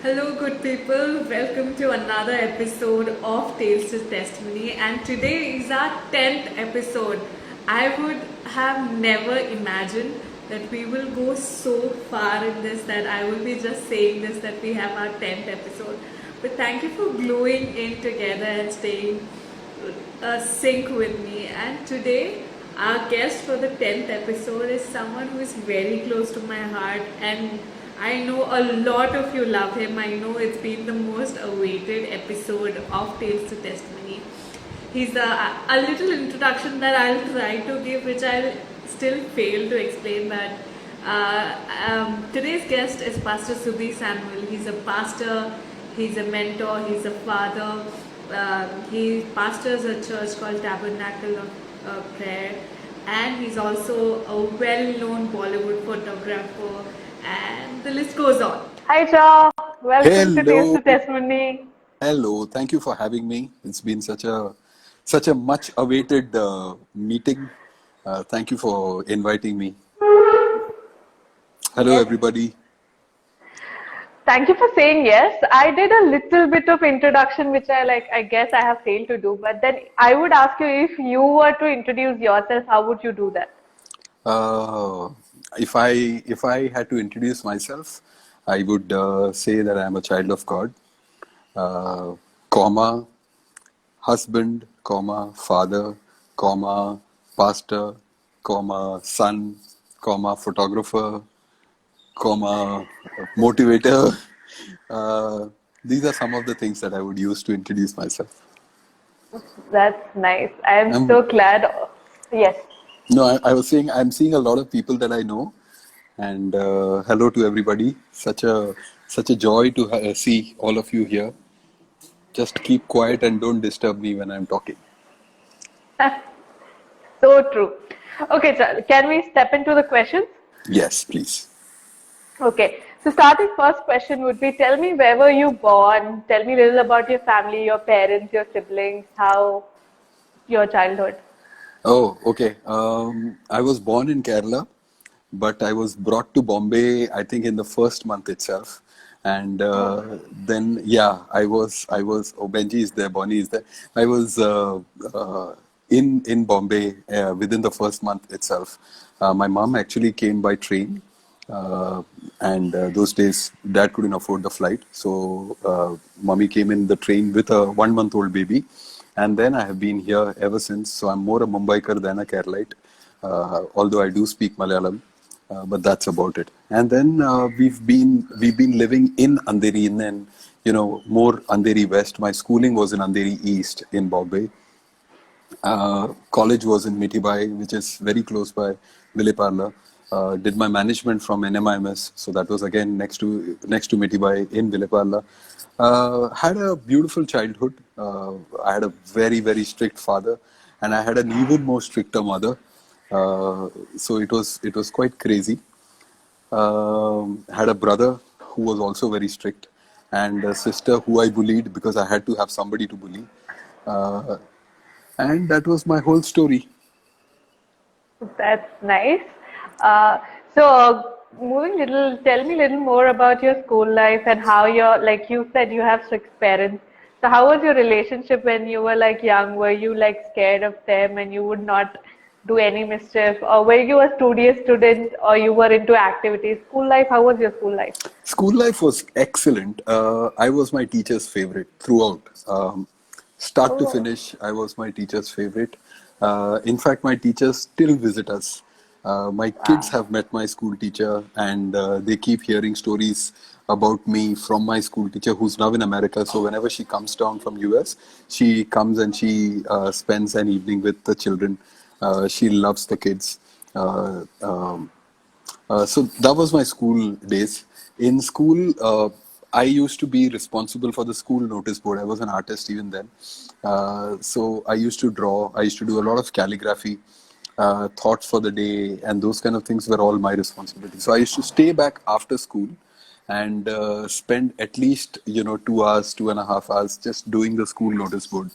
Hello, good people. Welcome to another episode of Tales to Testimony. And today is our 10th episode. I would have never imagined that we will go so far in this, that I will be just saying this, that we have our 10th episode. But thank you for gluing in together and staying sync with me. And today, our guest for the 10th episode is someone who is very close to my heart, and I know a lot of you love him. I know it's been the most awaited episode of Tales to Testimony. He's a little introduction that I'll try to give, which I'll still fail to explain. But today's guest is Pastor Subhi Samuel. He's a pastor, he's a mentor, he's a father. He pastors a church called Tabernacle of Prayer, and he's also a well-known Bollywood photographer, and the list goes on. Hi, Shaw. Welcome to Taste Hello, to Testimony. hello. Thank you for having me. It's been such a much awaited meeting. Thank you for inviting me. Hello, Yes. everybody. Thank you for saying yes. I did a little bit of introduction, which I guess I have failed to do. But then I would ask you, if you were to introduce yourself, how would you do that? Uh, if I had to introduce myself, I would say that I am a child of God, uh, comma husband, comma father, comma pastor, comma son, comma photographer, comma motivator. Uh, these are some of the things that I would use to introduce myself. That's nice. I am Um, so glad. Yes. no, I was saying I'm seeing a lot of people that I know, and hello to everybody. Such a joy to see all of you here. Just keep quiet and don't disturb me when I'm talking. So true. Okay, so can we step into the questions? Yes, please. Okay, so starting first question would be, tell me, where were you born? Tell me a little about your family, your parents, your siblings, how your childhood. Oh, okay. I was born in Kerala, but I was brought to Bombay, I think, in the first month itself. And Oh, then, yeah, oh, Benji is there, Bonnie is there. I was in Bombay within the first month itself. My mom actually came by train, uh, and those days, dad couldn't afford the flight. So, mommy came in the train with a 1 month old baby. And then I have been here ever since. So I'm more a Mumbaikar than a Keralite, although I do speak Malayalam. But that's about it. And then we've been living in Andheri, and more Andheri West. My schooling was in Andheri East in Bombay. College was in Mitibai, which is very close by Vileparla. Did my management from NMIMS, so that was again next to Mitibai in Vileparla. Had a beautiful childhood. I had a very strict father, and I had an even more stricter mother. So it was quite crazy. Had a brother who was also very strict, and a sister who I bullied because I had to have somebody to bully. Uh, and that was my whole story. that's nice. Uh, so, moving little, tell me a little more about your school life and how like you said, you have strict parents. So, how was your relationship when you were like young? Were you like scared of them and you would not do any mischief? Or were you a studious student or you were into activities? School life, how was your school life? School life was excellent. I was my teacher's favorite throughout. Start to Oh, finish, I was my teacher's favorite. In fact, my teachers still visit us. My kids wow. have met my school teacher, and they keep hearing stories about me from my school teacher, who's now in America. So whenever she comes down from US, she comes and she spends an evening with the children. She loves the kids. So that was my school days. In school, I used to be responsible for the school notice board. I was an artist even then. So I used to draw. I used to do a lot of calligraphy, thoughts for the day, and those kind of things were all my responsibility. So I used to stay back after school and spend at least 2 hours, 2.5 hours just doing the school notice board.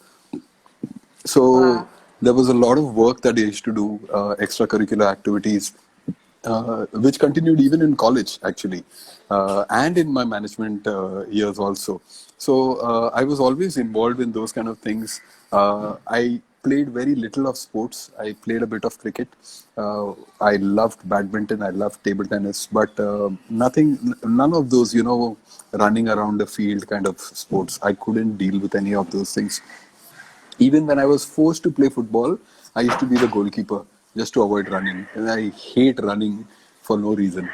So Wow. there was a lot of work that I used to do, extracurricular activities. which continued even in college actually, and in my management years also. So I was always involved in those kind of things. I played very little of sports. I played a bit of cricket. I loved badminton. I loved table tennis, but none of those, running around the field kind of sports. I couldn't deal with any of those things. Even when I was forced to play football, I used to be the goalkeeper just to avoid running. And I hate running for no reason.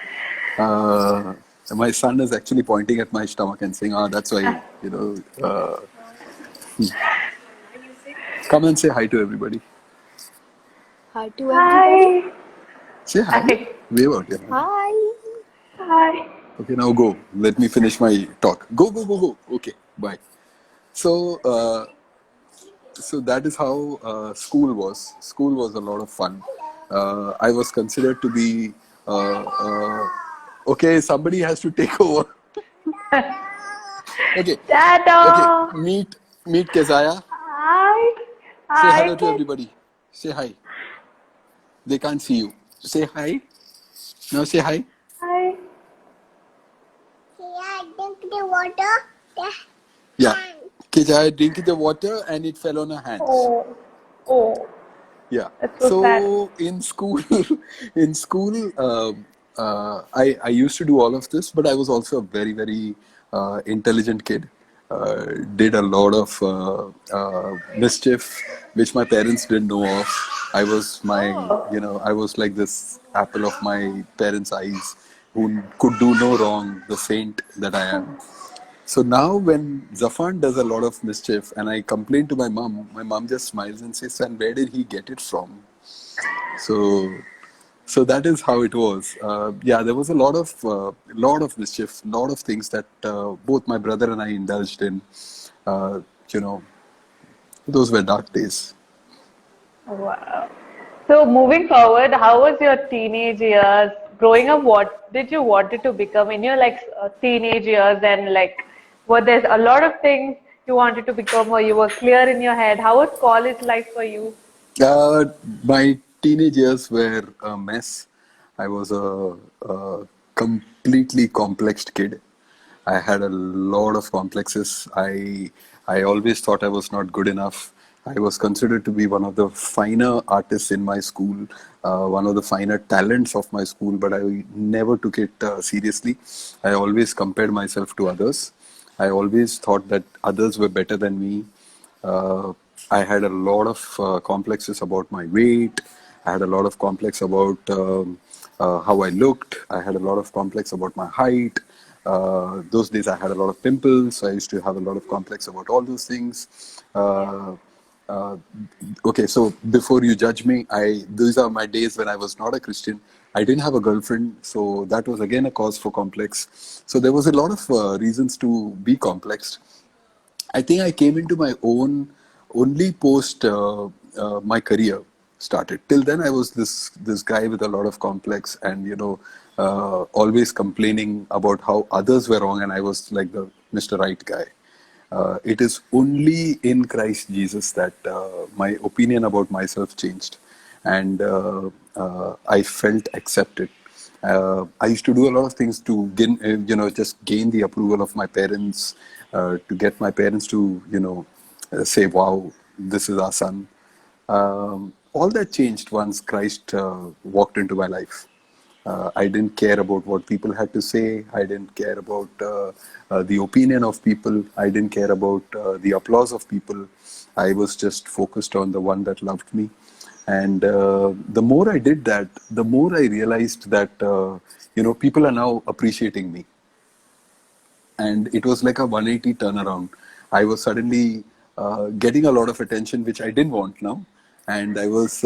Uh, my son is actually pointing at my stomach and saying, that's why, come and say hi to everybody. Hi to everybody. Hi. Say hi. Hi. Wave out. Yeah. Hi. Hi. Okay, now go. Let me finish my talk. Go, go, go, go. Okay, bye. So, so that is how school was. School was a lot of fun. I was considered to be okay. Somebody has to take over. Okay, okay. Dada. Meet Kezaya. Hi. Say Hi. hello to everybody. Say hi. They can't see you. Say hi. Now say hi. Hi. Yeah, drink the water. Yeah. Kezaya drinking the water and it fell on her hands. Oh. Oh. Yeah. That's so sad. So in school, in school, I used to do all of this, but I was also a very very intelligent kid. Did a lot of mischief, which my parents didn't know of. I was I was like this apple of my parents' eyes, who could do no wrong, the saint that I am. So now when Zafan does a lot of mischief and I complain to my mom just smiles and says, "And where did he get it from?" So, so that is how it was. Yeah, there was a lot of mischief, lot of things that both my brother and I indulged in. Uh, you know, those were dark days. Wow. So moving forward, how was your teenage years? Growing up, what did you wanted to become in your teenage years? And were there a lot of things you wanted to become, or you were clear in your head? How was college life for you? Uh, my teenage years were a mess. I was a completely complexed kid. I had a lot of complexes. I always thought I was not good enough. I was considered to be one of the finer artists in my school, one of the finer talents of my school, but I never took it seriously. I always compared myself to others. I always thought that others were better than me. Uh, I had a lot of complexes about my weight. I had a lot of complex about how I looked. I had a lot of complex about my height. Those days I had a lot of pimples. So I used to have a lot of complex about all those things. Uh, okay, so before you judge me, these are my days when I was not a Christian. I didn't have a girlfriend, so that was again a cause for complex. So there was a lot of reasons to be complexed. I think I came into my own only post my career started. Till then, I was this guy with a lot of complex, and always complaining about how others were wrong, and I was like the Mr. Right guy. It is only in Christ Jesus that my opinion about myself changed, and I felt accepted. I used to do a lot of things to gain, just gain the approval of my parents, to get my parents to, say, "Wow, this is our son." All that changed once Christ walked into my life. I didn't care about what people had to say. I didn't care about the opinion of people. I didn't care about the applause of people. I was just focused on the one that loved me. And the more I did that, the more I realized that, people are now appreciating me, and it was like a 180 turnaround. I was suddenly getting a lot of attention, which I didn't want now, and I was,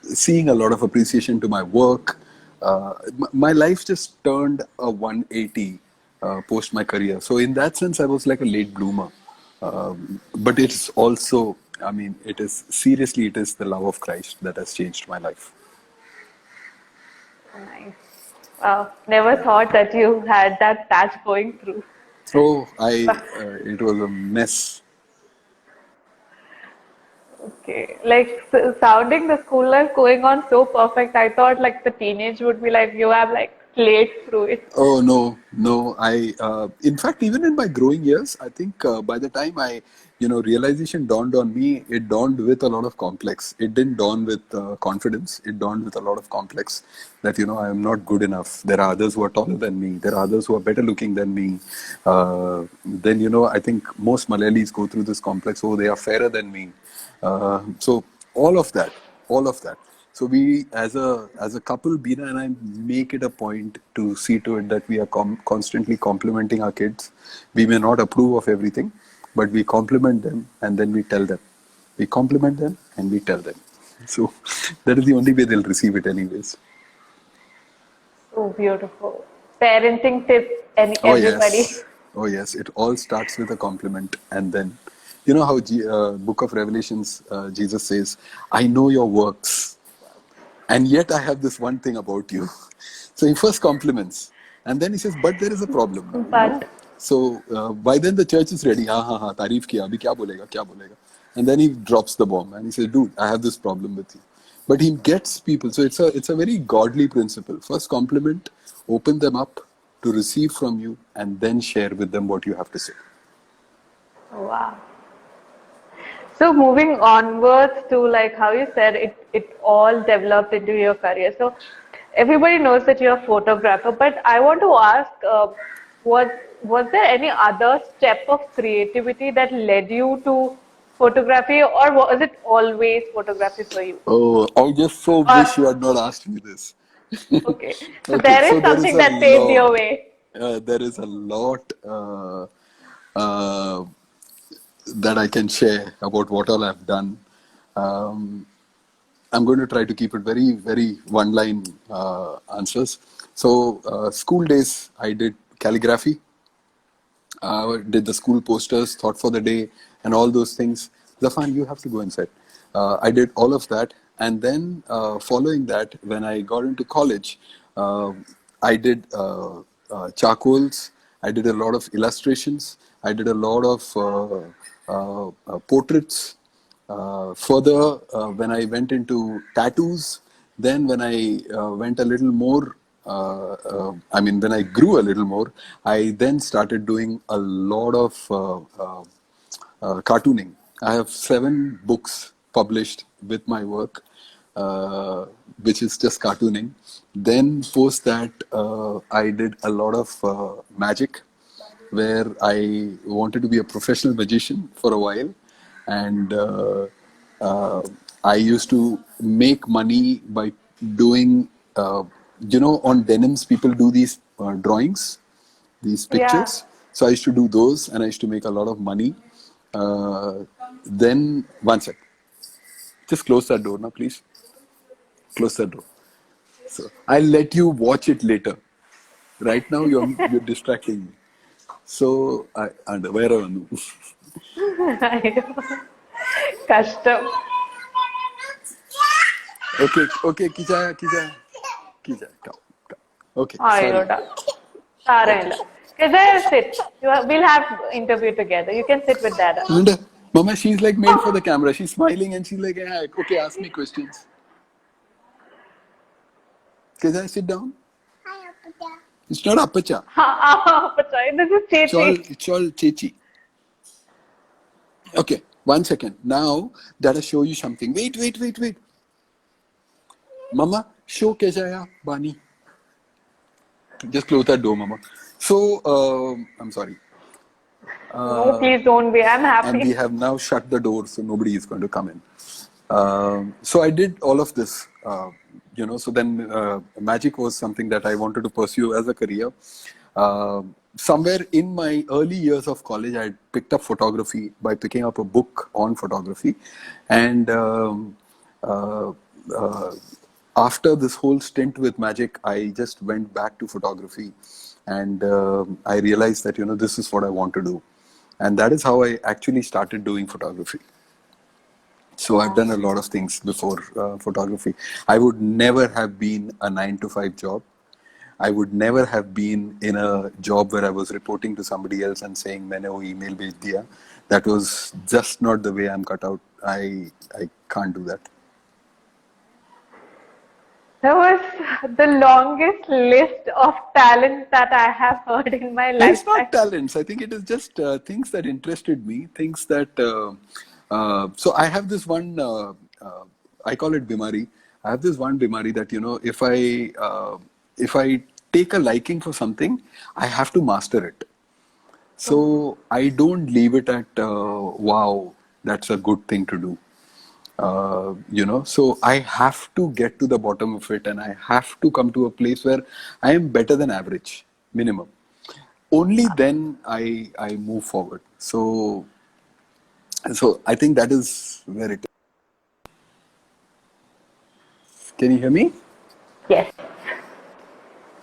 seeing a lot of appreciation to my work. My life just turned a 180 post my career. So in that sense, I was like a late bloomer. But it's also, I mean, it is seriously, it is the love of Christ that has changed my life. Nice. Wow. Never thought that you had that patch going through. So it was a mess. Okay, like sounding the school life going on so perfect. I thought like the teenage would be like you have like played through it. Oh no, no. In fact, even in my growing years, I think by the time realization dawned on me, it dawned with a lot of complex. It didn't dawn with confidence. It dawned with a lot of complex that, I am not good enough. There are others who are taller than me. There are others who are better looking than me. Then, I think most Malayalis go through this complex. Oh, they are fairer than me. So all of that, all of that. So we, as a couple, Beena and I make it a point to see to it that we are constantly complimenting our kids. We may not approve of everything, but we compliment them and then we tell them. We compliment them and we tell them. So that is the only way they'll receive it, anyways. So beautiful. Parenting tips, any Oh everybody. yes, oh yes. It all starts with a compliment, and then, how Book of Revelations, Jesus says, "I know your works, and yet I have this one thing about you." So he first compliments, and then he says, "But there is a problem now." But So by then the church is ready. हाँ, तारीफ किया, अभी क्या बोलेगा? And then he drops the bomb, and he says, "Dude, I have this problem with you." But he gets people. So it's a very godly principle. First compliment, open them up to receive from you, and then share with them what you have to say. wow. So moving onwards to like how you said it all developed into your career. So everybody knows that you're a photographer, but I want to ask, was was there any other step of creativity that led you to photography, or was it always photography for you? Oh, I just so Or wish you had not asked me this. okay, so Okay, there so is there is something a that paved your lot. way. There is a lot uh, that I can share about what all I've done. Um, I'm going to try to keep it very, very one-line answers. So, school days, I did calligraphy, did the school posters, thought for the day, and all those things. Zafan, you have to go inside. I did all of that, and then following that, when I got into college, uh, I did charcoals. I did a lot of illustrations. I did a lot of portraits. Further, when I went into tattoos, then when I went a little more, when I grew a little more, I then started doing a lot of cartooning. I have 7 books published with my work, which is just cartooning. Then, post that, I did a lot of magic, where I wanted to be a professional magician for a while, and uh, I used to make money by doing, on denims, people do these drawings, these Yeah. pictures. So I used to do those, and I used to make a lot of money. Uh, then, one sec, just close that door now, please. Close that door. So I'll let you watch it later. Right now, you're distracting me. So I and where are you? Custom. Okay, Kijaya, come. Okay, sorry. Ayoda. Sarayla. Kizaya, sit. We'll have interview together. You can sit with Dada. And Mama, she's like made for the camera. She's smiling and she's like, yeah, okay, ask me questions. Kijaya, sit down. Hi, Appa. It's not Apacha. This is Chechi. It's all Chechi. Okay, 1 second. Now, Dada show you something. Wait. Mama, show Kijaya, Bani. Just close that door, Mama. So, I'm sorry. No, please don't be. I'm And we happy. have now shut the door, so nobody is going to come in. So I did all of this, So then, magic was something that I wanted to pursue as a career. Somewhere in my early years of college, I picked up photography by picking up a book on photography, and uh, uh, after this whole stint with magic, I just went back to photography, and I realized that this is what I want to do, and that is how I actually started doing photography. So I've done a lot of things before photography. I would never have been a 9 to 5 job. I would never have been in a job where I was reporting to somebody else and saying, "मैंने वो email भेज दिया." That was just not the way I'm cut out. I can't do that. That was the longest list of talents that I have heard in my And it's lifetime. not talents. I think it is just things that interested me. Things that. So I have this one. I call it bimari. I have this one bimari that if I take a liking for something, I have to master it. So I don't leave it at wow, that's a good thing to do. So I have to get to the bottom of it, and I have to come to a place where I am better than average, minimum. Only then I move forward. So I think that is where it is. Can you hear me? Yes.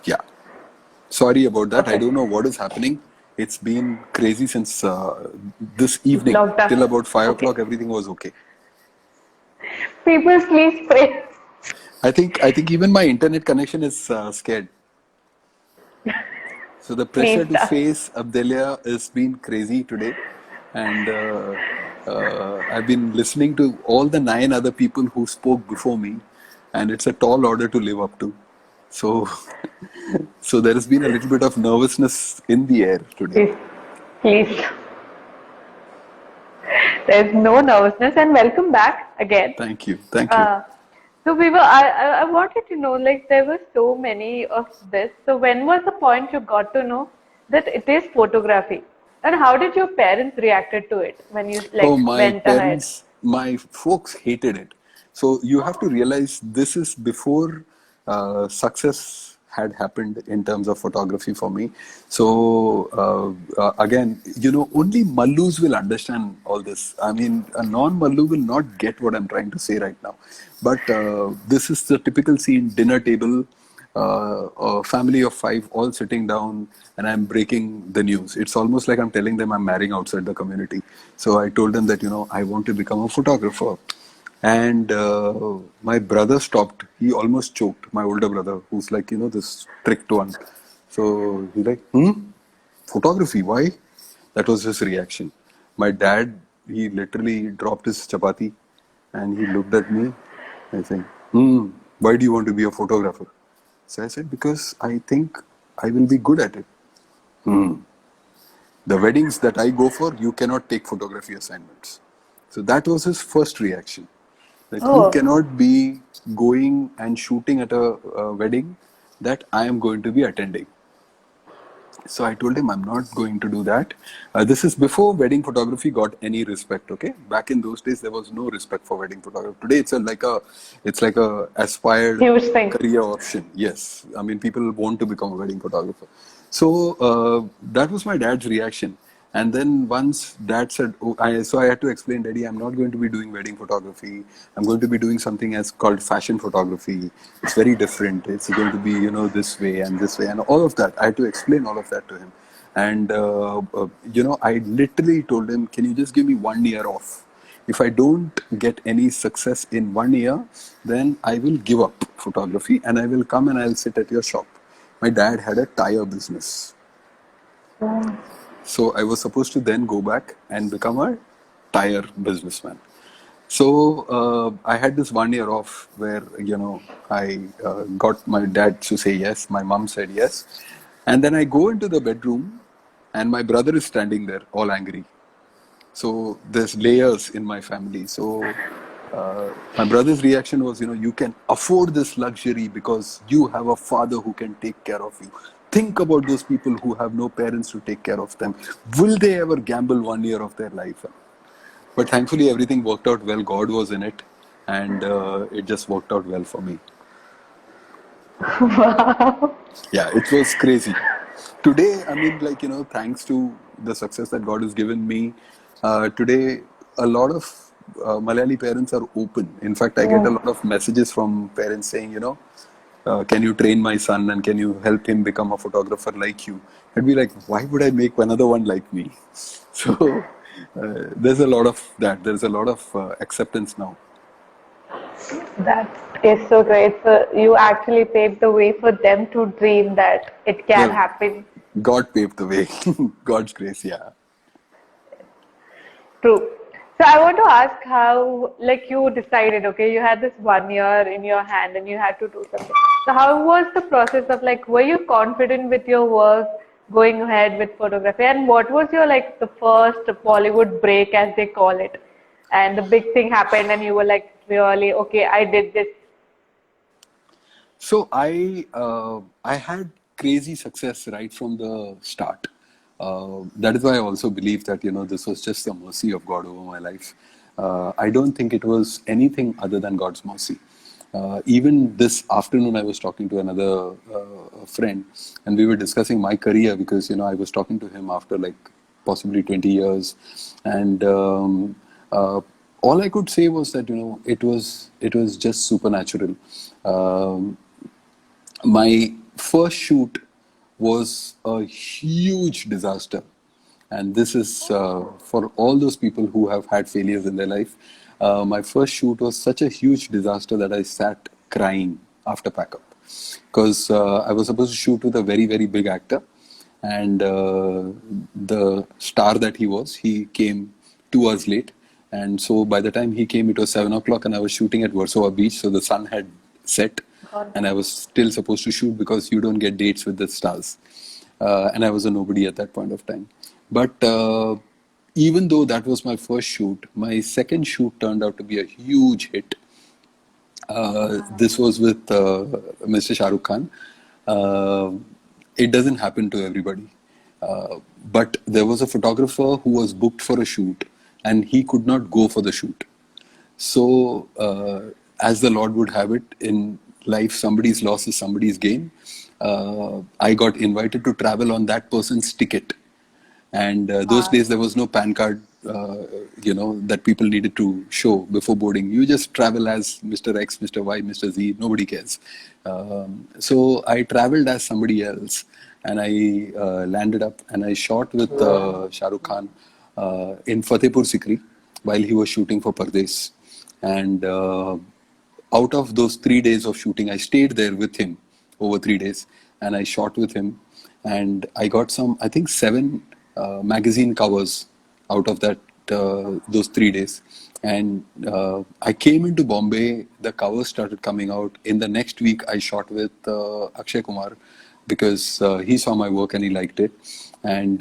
Yeah. Sorry about that. I Okay. don't know what is happening. It's been crazy since this evening Lockdown. till about 5 o'clock. Okay. Everything was okay. People sleep pray. I think even my internet connection is scared. So the pressure Please, to face Abdelia has been crazy today, and I've been listening to all the 9 other people who spoke before me, and it's a tall order to live up to. So, so there has been a little bit of nervousness in the air today. please. There's no nervousness, and welcome back again. Thank you, thank you. So I wanted to know, like, there were so many of this. So when was the point you got to know that it is photography? And how did your parents reacted to it when you Oh, like my went ahead? parents, my folks hated it. So you have to realize this is before success had happened in terms of photography for me. So again, only Mallus will understand all this. I mean, a non-Mallu will not get what I'm trying to say right now. But this is the typical scene: dinner table, a family of 5 all sitting down, and I'm breaking the news. It's almost like I'm telling them I'm marrying outside the community. So I told them that I want to become a photographer. And my brother stopped. He almost choked. My older brother, who's like this strict one. So he's like, photography, why? That was his reaction. My dad, he literally dropped his chapati and he looked at me and said, why do you want to be a photographer? So I said, because I think I will be good at it. The weddings that I go for, you cannot take photography assignments. So that was his first reaction. That you cannot be going and shooting at a wedding that I am going to be attending. So I told him I'm not going to do that. This is before wedding photography got any respect. Okay, back in those days there was no respect for wedding photography. Today it's like a aspired Huge thing. career option. Yes, I mean people want to become a wedding photographer. So that was my dad's reaction. And then once dad said, so I had to explain, Daddy, I'm not going to be doing wedding photography. I'm going to be doing something as called fashion photography. It's very different. It's going to be, this way and this way and all of that. I had to explain all of that to him. And, I literally told him, can you just give me 1 year off? If I don't get any success in 1 year, then I will give up photography and I will come and I'll sit at your shop. My dad had a tire business. So I was supposed to then go back and become a tire businessman. So I had this 1 year off where, I got my dad to say yes. My mom said yes. And then I go into the bedroom and my brother is standing there all angry. So there's layers in my family. So my brother's reaction was, you can afford this luxury because you have a father who can take care of you. Think about those people who have no parents to take care of them. Will they ever gamble 1 year of their life? But thankfully, everything worked out well. God was in it, and it just worked out well for me. Wow. Yeah, it was crazy. Today, I mean, thanks to the success that God has given me, today, a lot of Malayali parents are open. In fact, I get a lot of messages from parents saying, can you train my son and can you help him become a photographer like you? I'd be like, why would I make another one like me? So there's a lot of that. There's a lot of acceptance now. That is so great. So you actually paved the way for them to dream that it can Well, happen. God paved the way. God's grace, yeah. True. So I want to ask how, like, you decided, okay, you had this 1 year in your hand and you had to do something. So how was the process of, like, were you confident with your work going ahead with photography? And what was your, like, the first Bollywood break, as they call it? And the big thing happened and you were like, really, okay, I did this. So I had crazy success right from the start. That is why I also believe that this was just the mercy of God over my life. I don't think it was anything other than God's mercy. Even this afternoon, I was talking to another friend, and we were discussing my career because I was talking to him after like possibly 20 years, and all I could say was that it was just supernatural. Um, my first shoot was a huge disaster, and this is for all those people who have had failures in their life. My first shoot was such a huge disaster that I sat crying after pack up, because I was supposed to shoot with a very, very big actor, and the star that he came 2 hours late. And so by the time he came, it was 7 o'clock, and I was shooting at Warsaw Beach, so the sun had set, God. and I was still supposed to shoot because you don't get dates with the stars. And I was a nobody at that point of time. But even though that was my first shoot, my second shoot turned out to be a huge hit. This was with Mr. Shah Rukh Khan. Uh, it doesn't happen to everybody. But there was a photographer who was booked for a shoot, and he could not go for the shoot. So, as the Lord would have it, in life, somebody's loss is somebody's gain. I got invited to travel on that person's ticket. And those days, there was no PAN card, that people needed to show before boarding. You just travel as Mr. X, Mr. Y, Mr. Z, nobody cares. So I traveled as somebody else, and I landed up and I shot with Shah Rukh Khan in Fatehpur Sikri while he was shooting for Pardes. And out of those 3 days of shooting, I stayed there with him over 3 days, and I shot with him. And I got some, I think, 7 magazine covers out of that those 3 days. And I came into Bombay, the covers started coming out. In the next week, I shot with Akshay Kumar because he saw my work and he liked it. And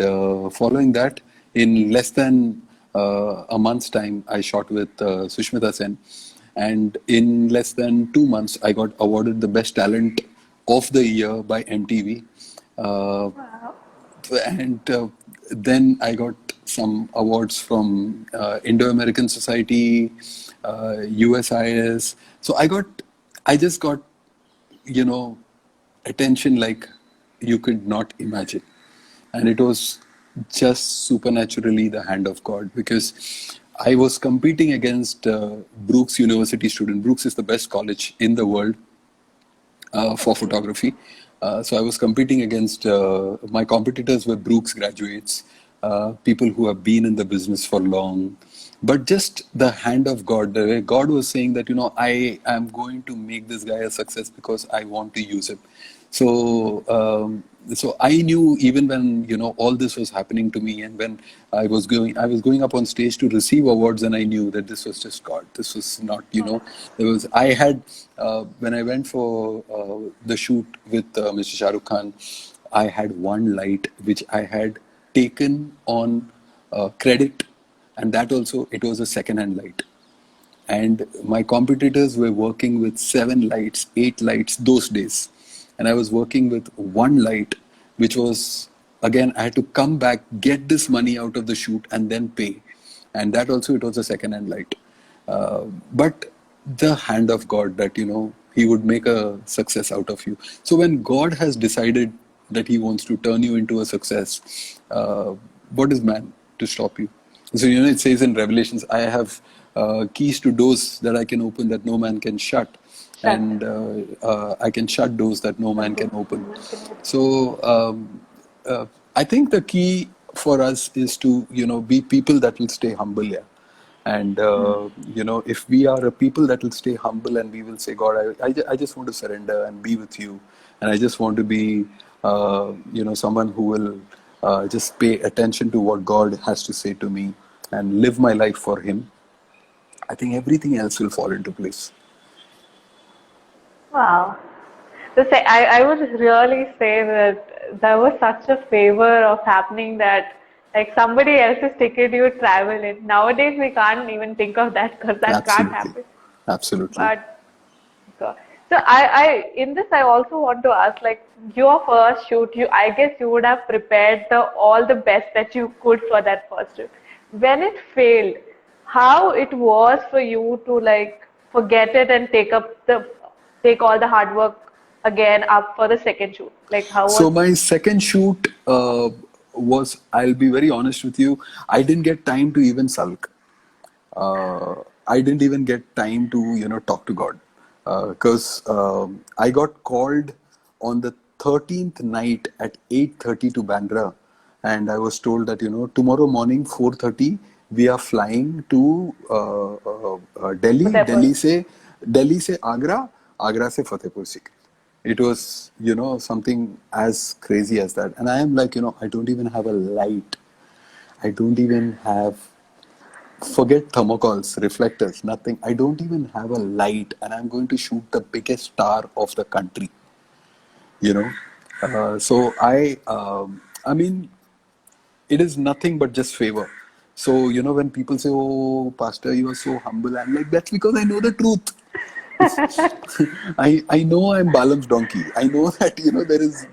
following that, in less than a month's time, I shot with Sushmita Sen. And in less than 2 months, I got awarded the Best Talent of the Year by MTV. Uh, and then I got some awards from Indo-American Society, USIS. So I just got, you know, attention like you could not imagine. And it was just supernaturally the hand of God, because I was competing against Brooks University student. Brooks is the best college in the world for photography. So I was competing against my competitors were Brooks graduates, people who have been in the business for long. But just the hand of God, the way God was saying that, I am going to make this guy a success because I want to use him. So I knew, even when all this was happening to me, and when I was going up on stage to receive awards, and I knew that this was just God. This was not, I had when I went for the shoot with Mr. Shah Rukh Khan, I had one light which I had taken on credit, and that also, it was a second-hand light. And my competitors were working with 7 lights, 8 lights those days, and I was working with one light, which was, again, I had to come back, get this money out of the shoot, and then pay. And that also, it was a second-hand light. But the hand of God, that He would make a success out of you. So when God has decided that He wants to turn you into a success, what is man to stop you? So it says in Revelations, I have keys to doors that I can open that no man can shut, and I can shut doors that no man can open. So I think the key for us is to be people that will stay humble. Yeah. And if we are a people that will stay humble, and we will say, God, I just want to surrender and be with you, and I just want to be someone who will just pay attention to what God has to say to me. and live my life for Him, I think everything else will fall into place. Wow. I would really say that there was such a favor of happening that like somebody else's ticket you travel in. Nowadays we can't even think of that because that can't Absolutely. happen. Absolutely. But so in this I also want to ask like your first shoot, I guess you would have prepared all the best that you could for that first shoot. When it failed, how it was for you to like forget it and take all the hard work again up for the second shoot? Like how was So my second shoot was, I'll be very honest with you, I didn't get time to even sulk. I didn't even get time to talk to God, because I got called on the 13th night at 8:30 to Bandra, and I was told that tomorrow morning 4:30 we are flying to Delhi, Udaipur? Delhi se Agra, Agra se Fatehpur Sikri. It was something as crazy as that, and I am like I don't even have a light. I don't even have, forget thermocols, reflectors, nothing. I don't even have a light, and I'm going to shoot the biggest star of the country. You know, I mean, it is nothing but just favor. So when people say, "Oh, Pastor, you are so humble," I'm like, that's because I know the truth. I know I'm Balaam's donkey. I know that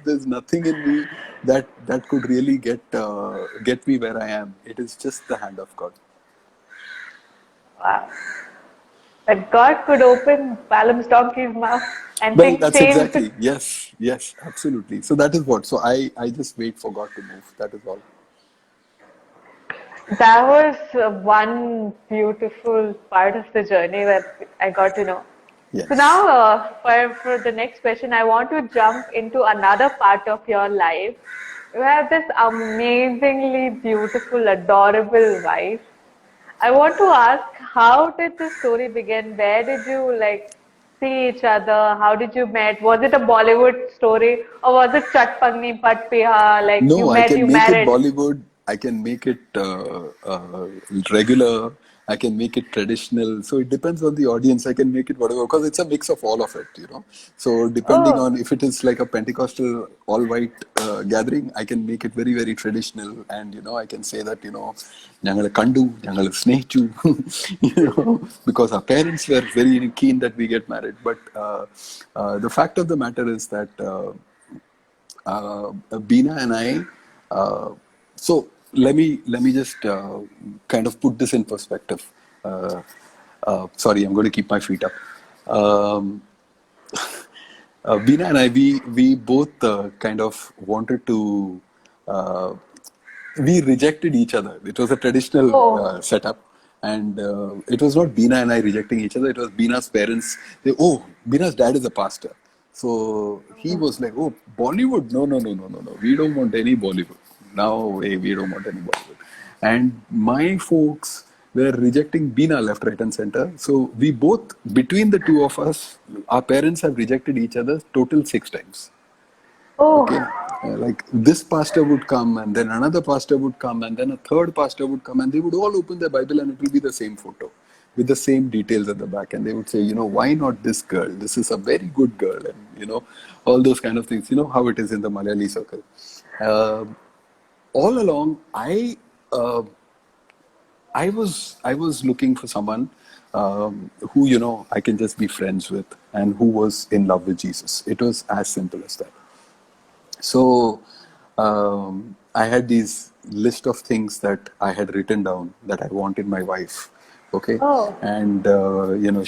there's nothing in me that could really get me where I am. It is just the hand of God. Wow. That God could open Balaam's donkey's mouth and Well, things that's changed. exactly, yes, absolutely. So that is what. So I just wait for God to move. That is all. That was one beautiful part of the journey that I got to know. So Yes. now, for the next question, I want to jump into another part of your life. You have this amazingly beautiful, adorable wife. I want to ask, how did the story begin? Where did you like see each other? How did you met? Was it a Bollywood story or was it Chat Pagni Pat Piha? Like you No, I met, can you make it married. Bollywood. I can make it regular. I can make it traditional. So it depends on the audience. I can make it whatever, because it's a mix of all of it. So depending Oh, on if it is like a Pentecostal all white gathering, I can make it very, very traditional. And I can say that ഞങ്ങള് കണ്ടു, ഞങ്ങള് സ്നേഹിച്ചു, because our parents were very keen that we get married. But the fact of the matter is that. Bina and I. So let me just kind of put this in perspective. Uh, Sorry, I'm going to keep my feet up. Um, Bina and I, we both kind of wanted to. We rejected each other. It was a traditional oh, setup, and it was not Bina and I rejecting each other. It was Bina's parents. Oh, Bina's dad is a pastor, so he was like, "Oh, Bollywood? No, no, no, no, no, no. We don't want any Bollywood. Now, hey, we don't want any Bollywood." And my folks were rejecting Bina left, right, and center. So we both, between the two of us, our parents have rejected each other total 6 times. Okay. oh. Like this pastor would come, and then another pastor would come, and then a third pastor would come, and they would all open their Bible, and it will be the same photo with the same details at the back. And they would say, why not this girl? This is a very good girl, and all those kind of things. You know how it is in the Malayali circle. Uh, all along, uh, I was looking for someone who I can just be friends with, and who was in love with Jesus. It was as simple as that. So I had these list of things that I had written down that I wanted my wife. Okay, Oh, and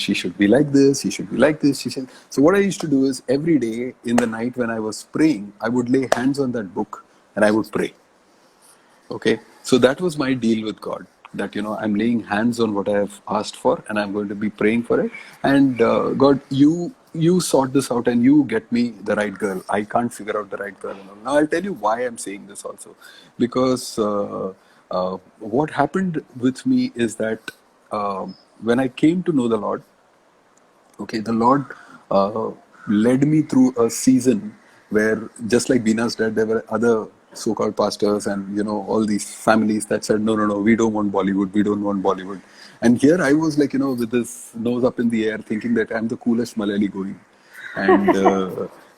she should be like this. She should be like this. She should. So what I used to do is every day in the night when I was praying, I would lay hands on that book and I would pray. Okay, so that was my deal with God. That I'm laying hands on what I have asked for, and I'm going to be praying for it. And God, you sort this out, and you get me the right girl. I can't figure out the right girl. And all. Now I'll tell you why I'm saying this also, because what happened with me is that when I came to know the Lord, okay, the Lord uh, led me through a season where, just like Bina's dad, there were other so-called pastors and all these families that said no, we don't want Bollywood, we don't want Bollywood. And here I was like with this nose up in the air thinking that I'm the coolest Malayali going. And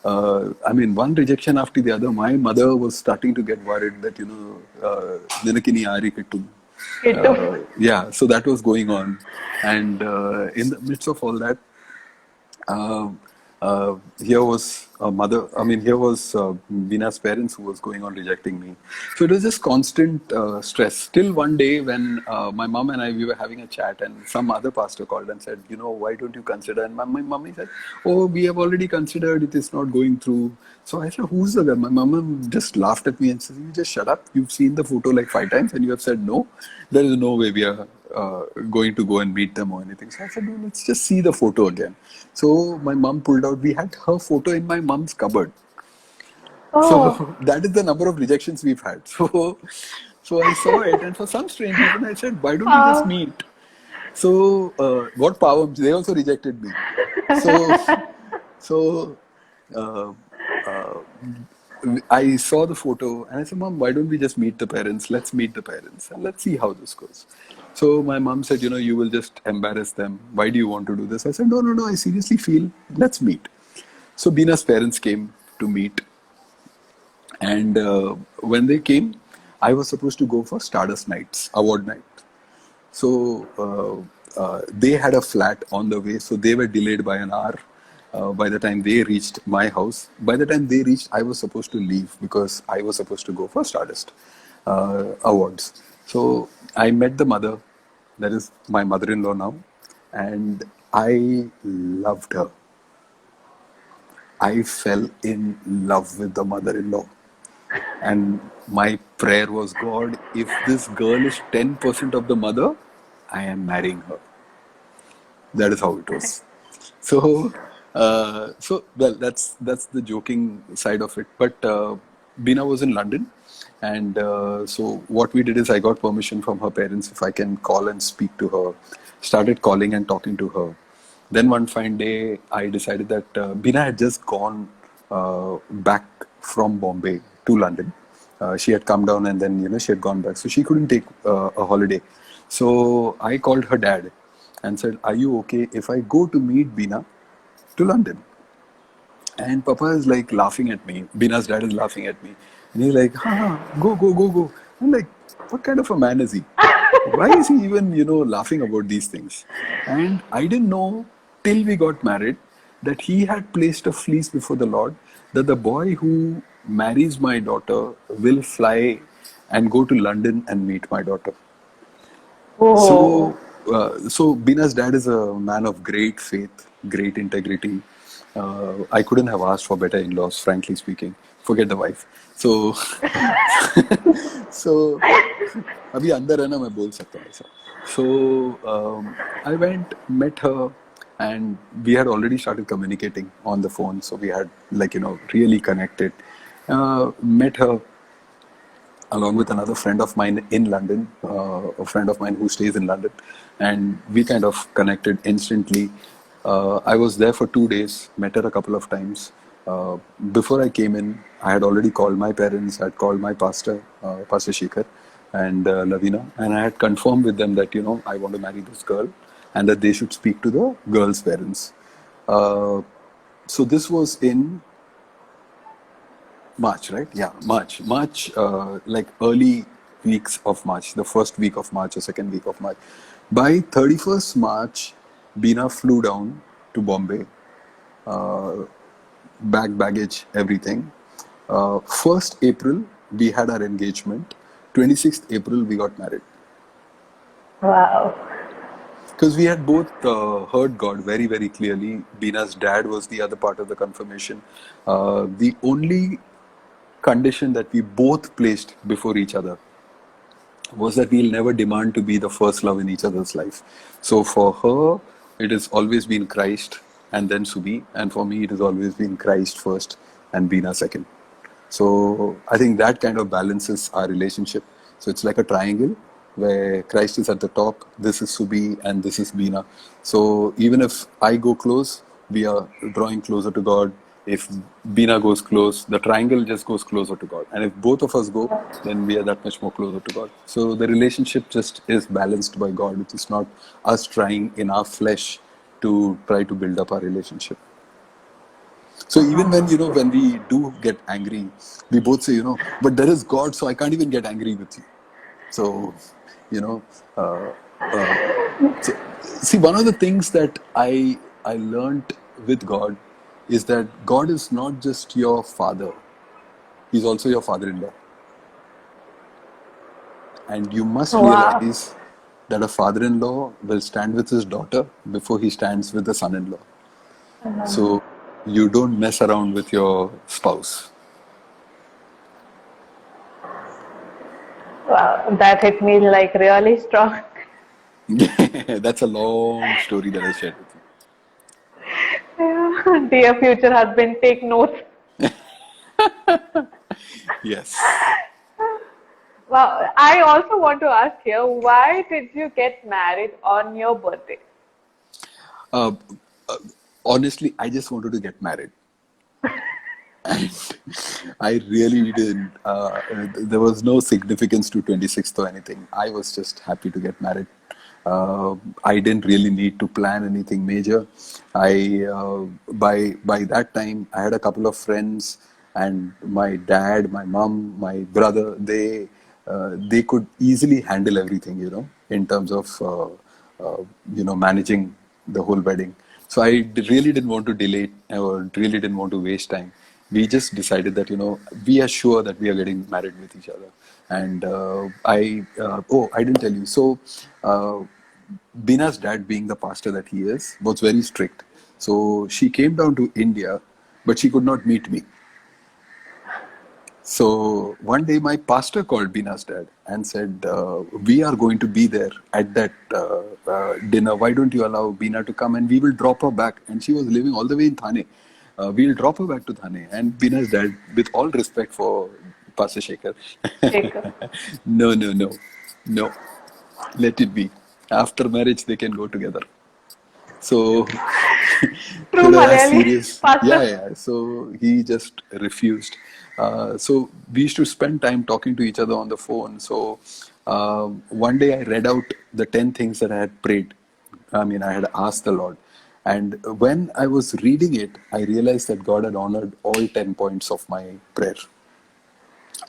I mean, one rejection after the other. My mother was starting to get worried that ninakini ari kittu. Yeah, so that was going on. And in the midst of all that, uh, here was a mother, I mean, here was Bina's parents who was going on rejecting me. So it was just constant stress. Till one day when my mom and I, we were having a chat and some other pastor called and said, why don't you consider? And my mommy said, oh, we have already considered, it is not going through. So I said, who's the guy? My mom just laughed at me and said, you just shut up. You've seen the photo like 5 times and you have said no. There is no way we are going to go and meet them or anything. So I said, no, let's just see the photo again. So my mom pulled out, we had her photo in my mom's cupboard. Oh, So that is the number of rejections we've had. So I saw it and for some strange reason I said, why don't we just meet? So what power, they also rejected me. So uh, uh, I saw the photo and I said, Mom, why don't we just meet the parents? Let's meet the parents and let's see how this goes. So my mom said, you will just embarrass them. Why do you want to do this? I said, no, I seriously feel, let's meet. So Bina's parents came to meet. And when they came, I was supposed to go for Stardust Nights, award night. So they had a flat on the way, so they were delayed by an hour. By the time they reached my house, by the time they reached, I was supposed to leave because I was supposed to go for Stardust Awards. So I met the mother, that is my mother-in-law now, and I loved her. I fell in love with the mother-in-law. And my prayer was, God, if this girl is 10% of the mother, I am marrying her. That is how it was. So, well, that's the joking side of it. But Bina was in London, and so what we did is I got permission from her parents if I can call and speak to her. Started calling and talking to her. Then one fine day, I decided that Bina had just gone back from Bombay to London. She had come down and then she had gone back, so she couldn't take a holiday. So I called her dad and said, "Are you okay if I go to meet Bina to London?" And Papa is like laughing at me. Bina's dad is laughing at me, and he's like, go." I'm like, what kind of a man is he? Why is he even laughing about these things? And I didn't know till we got married that he had placed a fleece before the Lord that the boy who marries my daughter will fly and go to London and meet my daughter. oh, So Bina's dad is a man of great faith, great integrity. I couldn't have asked for better in-laws, frankly speaking. Forget the wife. So, so अभी अंदर है ना मैं बोल सकता हूँ ऐसा. So I went, met her, and we had already started communicating on the phone. So we had really connected. Met her along with another friend of mine in London, a friend of mine who stays in London, and we kind of connected instantly. I was there for 2 days, met her a couple of times. Before I came in, I had already called my parents, I had called my pastor, Pastor Shekhar, and Lavina, and I had confirmed with them that, I want to marry this girl and that they should speak to the girl's parents. So this was in March, right? Yeah, March, like early weeks of March, the first week of March or second week of March. By 31st March, Bina flew down to Bombay, baggage, everything. 1st April, we had our engagement. 26th April, we got married. wow. Because we had both heard God very, very clearly. Bina's dad was the other part of the confirmation. The only condition that we both placed before each other was that we'll never demand to be the first love in each other's life. So for her, it has always been Christ and then Subi, and for me, it has always been Christ first and Bina second. So I think that kind of balances our relationship. So it's like a triangle where Christ is at the top, this is Subi, and this is Bina. So even if I go close, we are drawing closer to God. If Bina goes close, the triangle just goes closer to God. And if both of us go, then we are that much more closer to God. So the relationship just is balanced by God. It is not us trying in our flesh to try to build up our relationship. So even when, when we do get angry, we both say, but there is God, so I can't even get angry with you. So, you know, uh, uh, so see, one of the things that I learned with God is that God is not just your father; He's also your father-in-law, and you must Wow. realize that a father-in-law will stand with his daughter before he stands with the son-in-law. So you don't mess around with your spouse. Wow, that hit me like really strong. That's a long story that I shared with Yeah. Dear future husband, take notes. you. Yes. Wow, I also want to ask here, why did you get married on your birthday? Uh, uh, Honestly, I just wanted to get married. And I really didn't. There was no significance to 26th or anything. I was just happy to get married. I didn't really need to plan anything major. By that time, I had a couple of friends, and my dad, my mom, my brother. They could easily handle everything, in terms of managing the whole wedding. So really didn't want to delay or really didn't want to waste time. We just decided that we are sure that we are getting married with each other. And I didn't tell you. So Bina's dad, being the pastor that he is, was very strict. So she came down to India, but she could not meet me. So one day, my pastor called Bina's dad and said, "We are going to be there at that dinner. Why don't you allow Bina to come and we will drop her back?" And she was living all the way in Thane. We'll drop her back to Thane. And Bina's dad, with all respect for Pastor Shekhar, Jacob. no, no, no, no. Let it be. After marriage, they can go together. So True they're as Malayali, serious. Yeah, pastor. yeah. So he just refused. So we used to spend time talking to each other on the phone. So one day I read out the 10 things that I had prayed. I mean, I had asked the Lord. And when I was reading it, I realized that God had honored all 10 points of my prayer.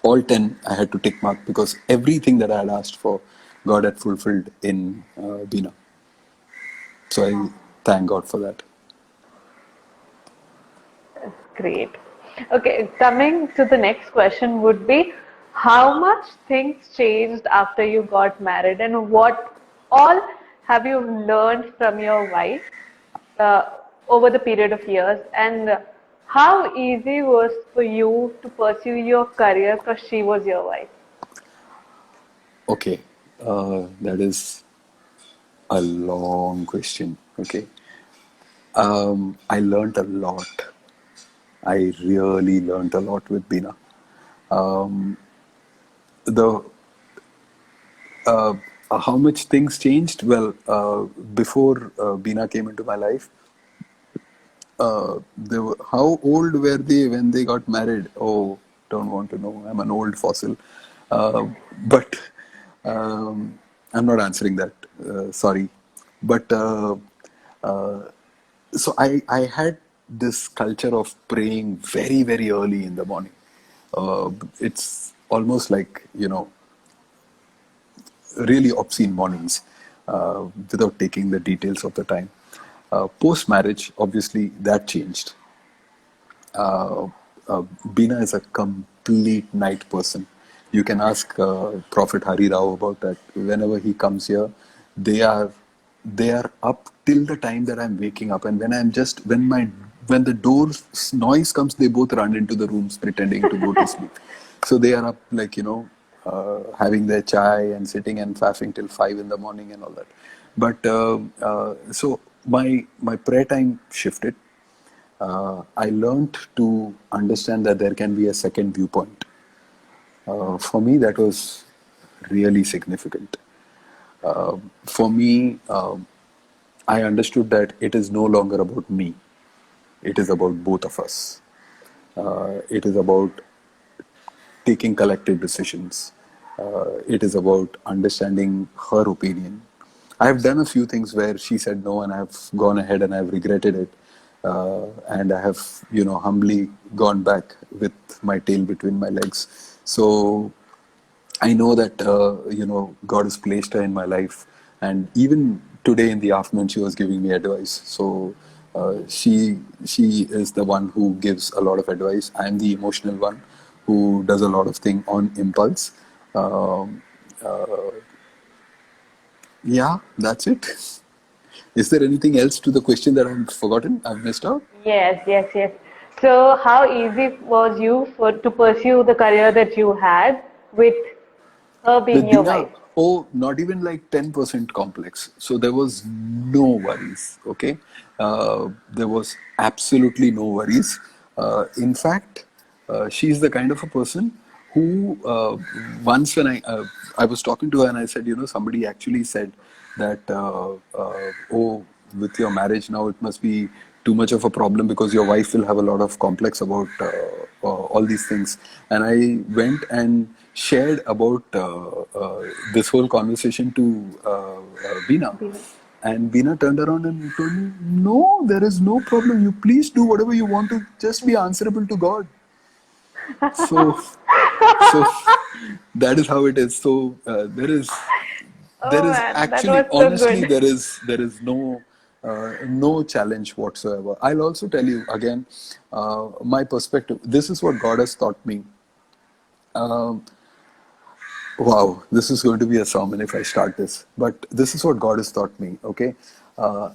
All 10 I had to tick mark because everything that I had asked for, God had fulfilled in Bina. So I thank God for that. Great. Okay, coming to the next question would be, how much things changed after you got married, and what all have you learned from your wife uh, over the period of years, and how easy was for you to pursue your career because she was your wife? Okay, that is a long question. Okay, I learned a lot. I really learned a lot with Bina. The How much things changed? Well, before Bina came into my life, how old were they when they got married? Oh, don't want to know. I'm an old fossil. But I'm not answering that. Sorry. But so I had this culture of praying very, very early in the morning. It's almost like, really obscene mornings without taking the details of the time. Post marriage, obviously, that changed. uh, Bina is a complete night person. You can ask Prophet Hari Rao about that. Whenever he comes here, they are they are up till the time that I'm waking up, and when the door noise comes, they both run into the rooms pretending to go to sleep. So they are up like having their chai and sitting and faffing till 5 in the morning and all that. But so my prayer time shifted. I learned to understand that there can be a second viewpoint. For me, that was really significant. For me, I understood that it is no longer about me, it is about both of us. It is about taking collective decisions. It is about understanding her opinion. I have done a few things where she said no, and I've gone ahead and I've regretted it, and I have, humbly gone back with my tail between my legs. So I know that God has placed her in my life, and even today in the afternoon, she was giving me advice. So she is the one who gives a lot of advice. I'm the emotional one who does a lot of thing on impulse. Um, yeah, that's it. Is there anything else to the question that I've forgotten? I've missed out? Yes, yes, yes. So, how easy was you for to pursue the career that you had with her being With your Bina, wife? oh, not even like 10% complex. So there was no worries. Okay. There was absolutely no worries. In fact, she's the kind of a person who, once when I was talking to her and I said, somebody actually said that, oh, with your marriage now, it must be too much of a problem because your wife will have a lot of complex about all these things. And I went and shared about this whole conversation to Bina. Bina. And Bina turned around and told me, no, there is no problem. You please do whatever you want to, just be answerable to God. So, so that is how it is. So there Oh is man, that actually, was so honestly, good. there is no challenge whatsoever. I'll also tell you again, my perspective. This is what God has taught me. Um, wow, this is going to be a sermon if I start this. But this is what God has taught me. Okay,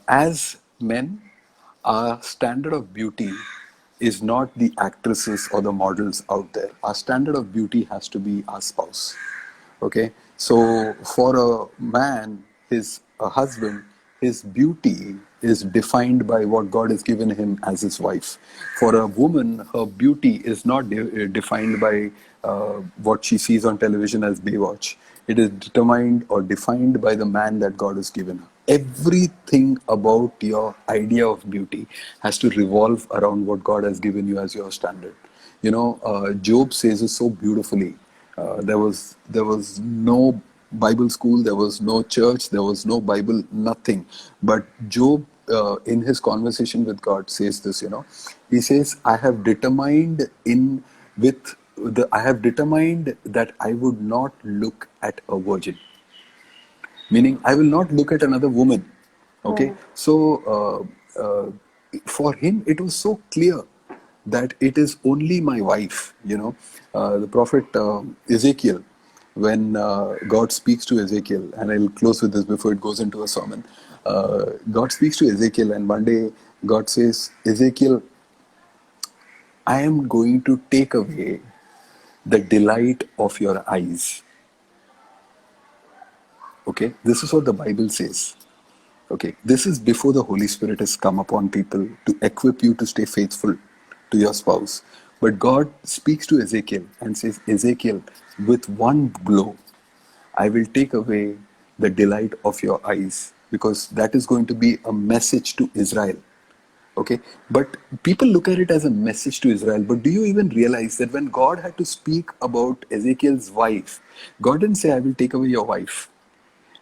as men, our standard of beauty is not the actresses or the models out there. Our standard of beauty has to be our spouse. Okay, so for a man, his a husband, his beauty is defined by what God has given him as his wife. For a woman, her beauty is not defined by what she sees on television as Baywatch. It is determined or defined by the man that God has given her. Everything about your idea of beauty has to revolve around what God has given you as your standard. Job says it so beautifully. There was no Bible school, there was no church, there was no Bible, nothing. But Job, in his conversation with God, says this. He says, I have determined that I would not look at a virgin, meaning I will not look at another woman. Okay, Hmm. so for him it was so clear that it is only my wife. The prophet Ezekiel, when God speaks to Ezekiel, and I'll close with this before it goes into a sermon. God speaks to Ezekiel, and one day God says, Ezekiel, I am going to take away the delight of your eyes. Okay, this is what the Bible says. Okay, this is before the Holy Spirit has come upon people to equip you to stay faithful to your spouse. But God speaks to Ezekiel and says, Ezekiel, with one blow, I will take away the delight of your eyes, because that is going to be a message to Israel. Okay, but people look at it as a message to Israel. But do you even realize that when God had to speak about Ezekiel's wife, God didn't say, I will take away your wife.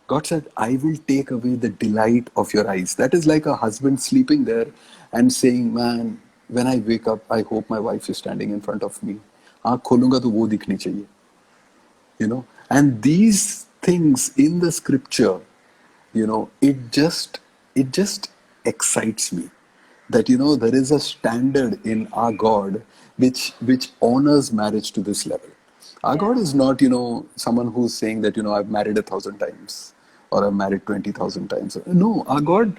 God said, I will take away the delight of your eyes. That is like a husband sleeping there and saying, man, when I wake up, I hope my wife is standing in front of me. आँख खोलूंगा तो वो दिखनी चाहिए. And these things in the scripture, it just excites me that there is a standard in our God which honors marriage to this level. Our God Yeah. is not someone who's saying that I've married 1,000 times or I've married 20,000 times. No, our God,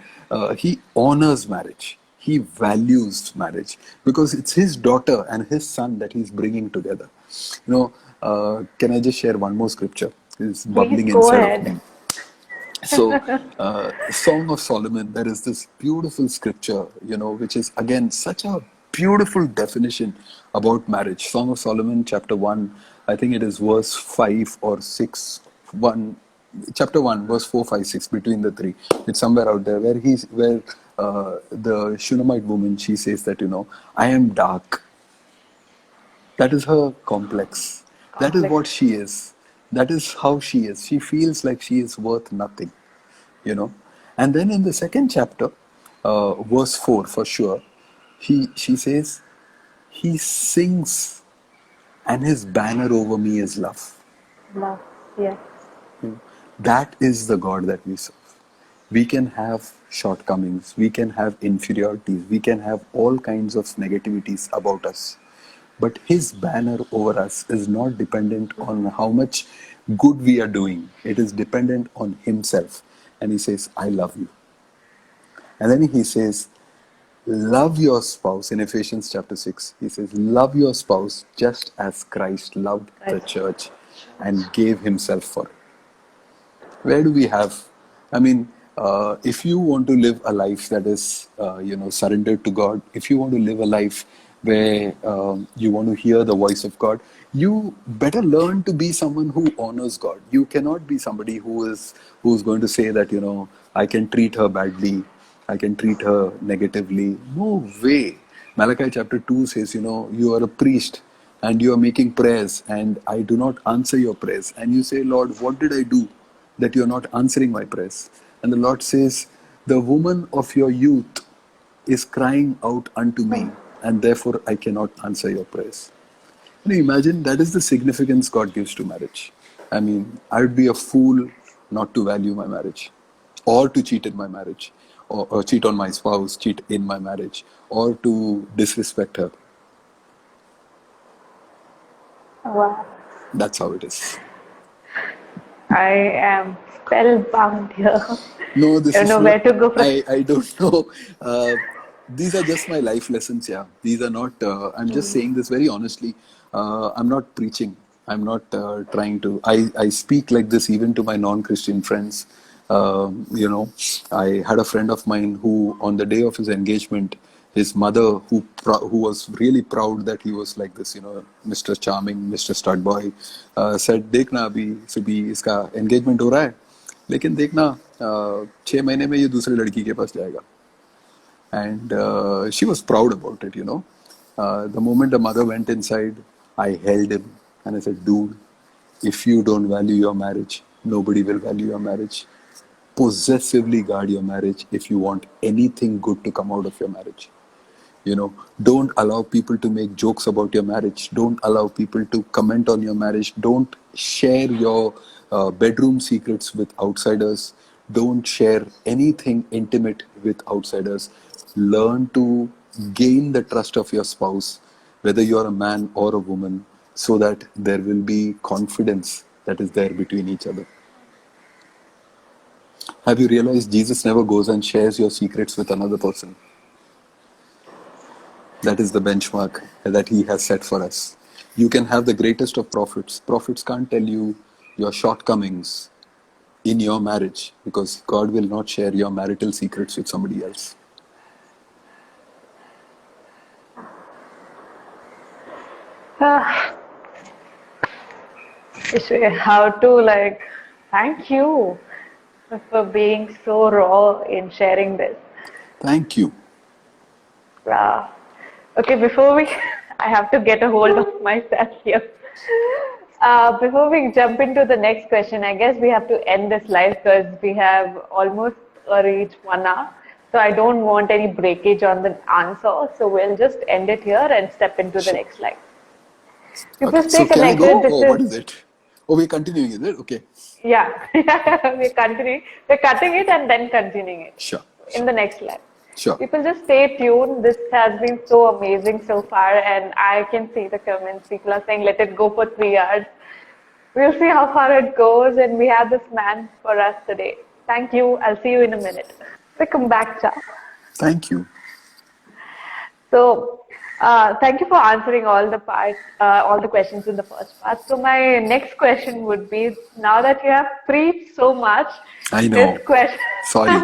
he honors marriage. He values marriage because it's his daughter and his son that he's bringing together. Can I just share one more scripture? It's Please bubbling go inside of ahead. me. So, Song of Solomon, there is this beautiful scripture, which is again such a beautiful definition about marriage. Song of Solomon, chapter 1, I think it is verse 5 or 6, 1, chapter 1, verse 4, 5, 6, between the three. It's somewhere out there where the Shunammite woman, she says that, I am dark. That is her complex. That is Complex. what she is. That is how she is. She feels like she is worth nothing, you know. And then in the second chapter, verse 4 for sure, she says, He sings and his banner over me is love. Love. Yes. You know, that is the God that we serve. We can have shortcomings, we can have inferiorities, we can have all kinds of negativities about us. But his banner over us is not dependent on how much good we are doing. It is dependent on himself. And he says, I love you. And then he says, love your spouse in Ephesians chapter 6. He says, love your spouse just as Christ loved the Christ. church and gave himself for it. Where do we have? I mean, if you want to live a life that is, surrendered to God, if you want to live a life where you want to hear the voice of God, you better learn to be someone who honors God. You cannot be somebody who's going to say that, I can treat her badly, I can treat her negatively. No way. Malachi chapter 2 says, you are a priest and you are making prayers and I do not answer your prayers. And you say, Lord, what did I do that you are not answering my prayers? And the Lord says, the woman of your youth is crying out unto me, and therefore I cannot answer your prayers. Can you imagine? That is the significance God gives to marriage. I mean, I would be a fool not to value my marriage, or to cheat in my marriage, or cheat on my spouse, cheat in my marriage, or to disrespect her. Wow. That's how it is. I am spellbound here. No, this Don't is know not. where to go from. I don't know. These are just my life lessons. Yeah, these are not. I'm just saying this very honestly. I'm not preaching. I'm not trying to. I speak like this even to my non-Christian friends. I had a friend of mine who, on the day of his engagement, his mother, who was really proud that he was like this, Mr. Charming, Mr. Stud Boy, said, "देखना अभी सुबह इसका engagement हो रहा है, लेकिन देखना 6 महीने में ये दूसरे लड़की के पास जाएगा." And she was proud about it. The moment the mother went inside, I held him and I said, dude, if you don't value your marriage, nobody will value your marriage. Possessively guard your marriage if you want anything good to come out of your marriage. Don't allow people to make jokes about your marriage. Don't allow people to comment on your marriage. Don't share your bedroom secrets with outsiders. Don't share anything intimate with outsiders. Learn to gain the trust of your spouse, whether you're a man or a woman, so that there will be confidence that is there between each other. Have you realized Jesus never goes and shares your secrets with another person? That is the benchmark that he has set for us. You can have the greatest of prophets. Prophets can't tell you your shortcomings in your marriage because God will not share your marital secrets with somebody else. How to thank you for being so raw in sharing this. Thank you. Okay, I have to get a hold of myself here. Before we jump into the next question, I guess we have to end this live because we have almost reached 1 hour. So I don't want any breakage on the answer. So we'll just end it here and step into the next slide. People Okay. stay So can I connected. go? What is it? Oh, we're continuing, is it? Okay. Yeah, we're continuing. We're cutting it and then continuing it. Sure. In the next slide. Sure. People just stay tuned. This has been so amazing so far, and I can see the comments. People are saying, let it go for 3 hours. We'll see how far it goes, and we have this man for us today. Thank you. I'll see you in a minute. Welcome back, Cha. Thank you. So, thank you for answering all the questions in the first part. So my next question would be, now that you have preached so much, I know. this question. Sorry.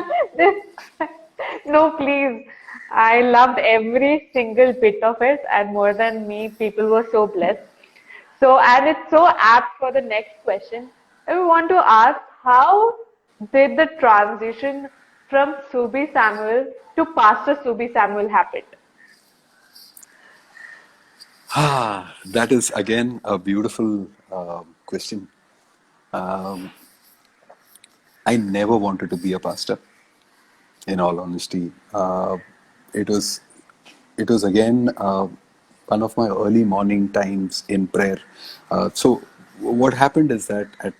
No, please. I loved every single bit of it, and more than me, people were so blessed. So, and it's so apt for the next question. I want to ask, how did the transition from Subi Samuel to Pastor Subi Samuel happen? That is again a beautiful question. Um, I never wanted to be a pastor, in all honesty. It was it was again one of my early morning times in prayer. So what happened is that at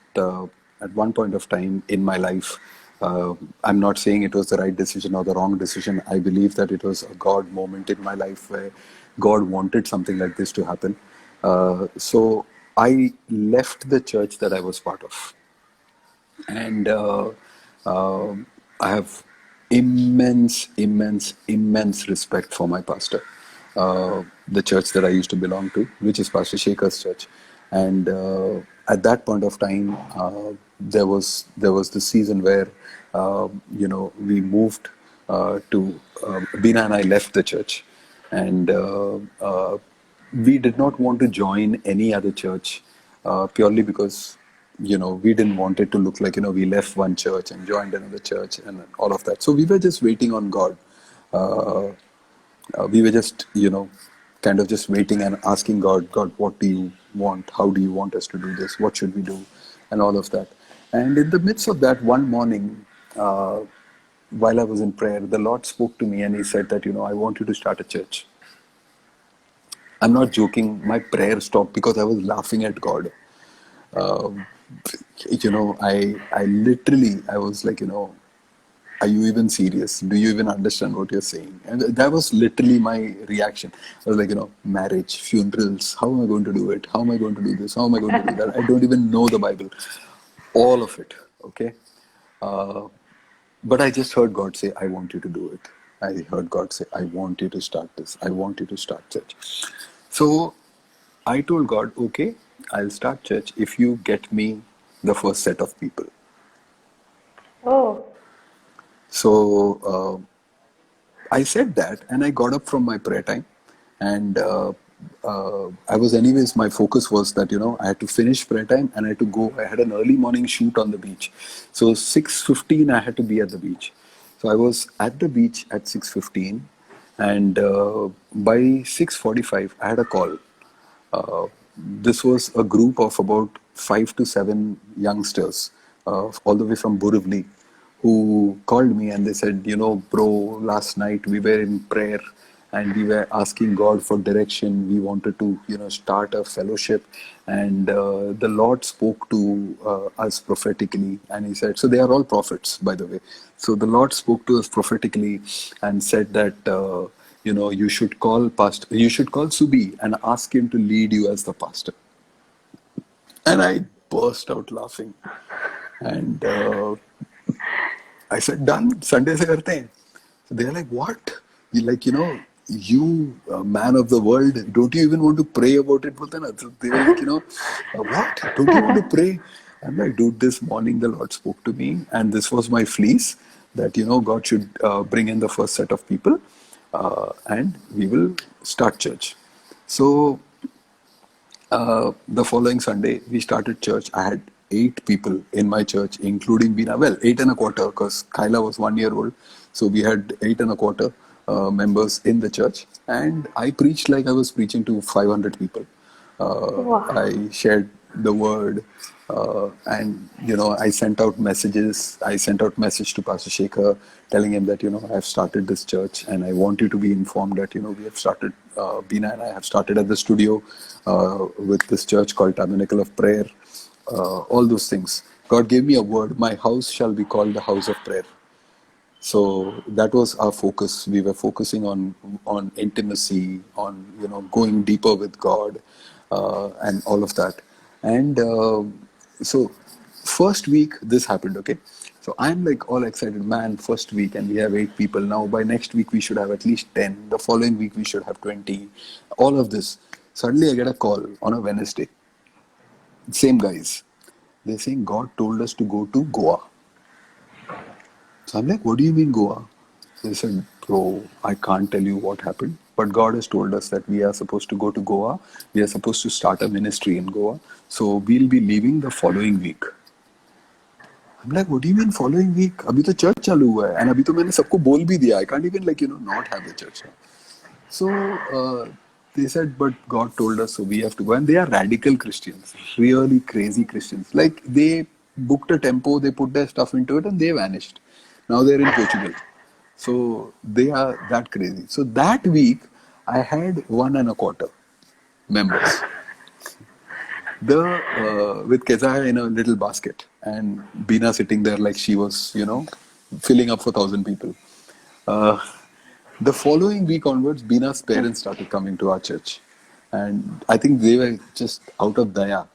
one point of time in my life, I'm not saying it was the right decision or the wrong decision. I believe that it was a God moment in my life where God wanted something like this to happen. So I left the church that I was part of, and I have immense respect for my pastor, the church that I used to belong to, which is Pastor Shekhar's church. And at that point of time, there was the season where we moved to Bina and I left the church, and we did not want to join any other church purely because we didn't want it to look like we left one church and joined another church and all of that. So we were just waiting on God. uh, we were just kind of just waiting and asking God, what do you want, how do you want us to do this, what should we do, and all of that. And in the midst of that, one morning, while I was in prayer, the Lord spoke to me and he said that I want you to start a church. I'm not joking. My prayer stopped because I was laughing at God. Um, I literally, I was like, are you even serious? Do you even understand what you're saying? And that was literally my reaction. I was like, marriage, funerals, how am I going to do it? How am I going to do this? How am I going to do that? I don't even know the Bible. All of it, okay? Uh, but I just heard God say, I want you to do it. I heard God say, I want you to start this. I want you to start church. So I told God, okay, I'll start church if you get me the first set of people. Oh, So I said that and I got up from my prayer time, and I was anyways, my focus was that I had to finish prayer time and I had to go. I had an early morning shoot on the beach, so 6:15 I had to be at the beach. So I was at the beach at 6:15, and by 6:45 I had a call. This was a group of about 5 to 7 youngsters, all the way from Borivali, who called me and they said, bro, last night we were in prayer and we were asking God for direction. We wanted to, start a fellowship, and the Lord spoke to us prophetically, and He said, so they are all prophets, by the way. So the Lord spoke to us prophetically and said that. You should call Subi and ask him to lead you as the pastor. And I burst out laughing. And I said, done, Sunday se karte hain. So they're like, what? You man of the world, don't you even want to pray about it? So they were like, what? Don't you want to pray? I'm like, dude, this morning the Lord spoke to me, and this was my fleece that, God should bring in the first set of people, and we will start church. So the following Sunday, we started church. I had 8 people in my church, including Bina. Well, 8 and a quarter, because Kyla was 1 year old. So we had 8 and a quarter members in the church. And I preached like I was preaching to 500 people. wow. I shared the word, and I sent out messages. I sent out message to Pastor Shekhar telling him that I have started this church and I want you to be informed that we have started. Bina and I have started at the studio with this church called Tabernacle of Prayer. All those things. God gave me a word. My house shall be called the house of prayer. So that was our focus. We were focusing on intimacy, on going deeper with God, and all of that. And so first week this happened. Okay, so I'm like all excited, man. First week, and we have 8 people now. By next week we should have at least 10. The following week we should have 20. All of this. Suddenly I get a call on a Wednesday. Same guys. They're saying God told us to go to Goa. So I'm like, what do you mean Goa? They said, bro, I can't tell you what happened, but God has told us that we are supposed to go to Goa. We are supposed to start a ministry in Goa. So we'll be leaving the following week. I'm like, what do you mean following week? अभी तो church चालू हुआ है, and अभी तो मैंने सबको बोल भी दिया. I can't even not have the church. So they said, but God told us, so we have to go. And they are radical Christians, really crazy Christians. Like they booked a tempo, they put their stuff into it, and they vanished. Now they're in Portugal. So they are that crazy. So that week, I had 1.25 members. The with Kezaya in a little basket and Bina sitting there like she was, filling up for 1,000 people. Uh, the following week onwards, Bina's parents started coming to our church, and I think they were just out of daya.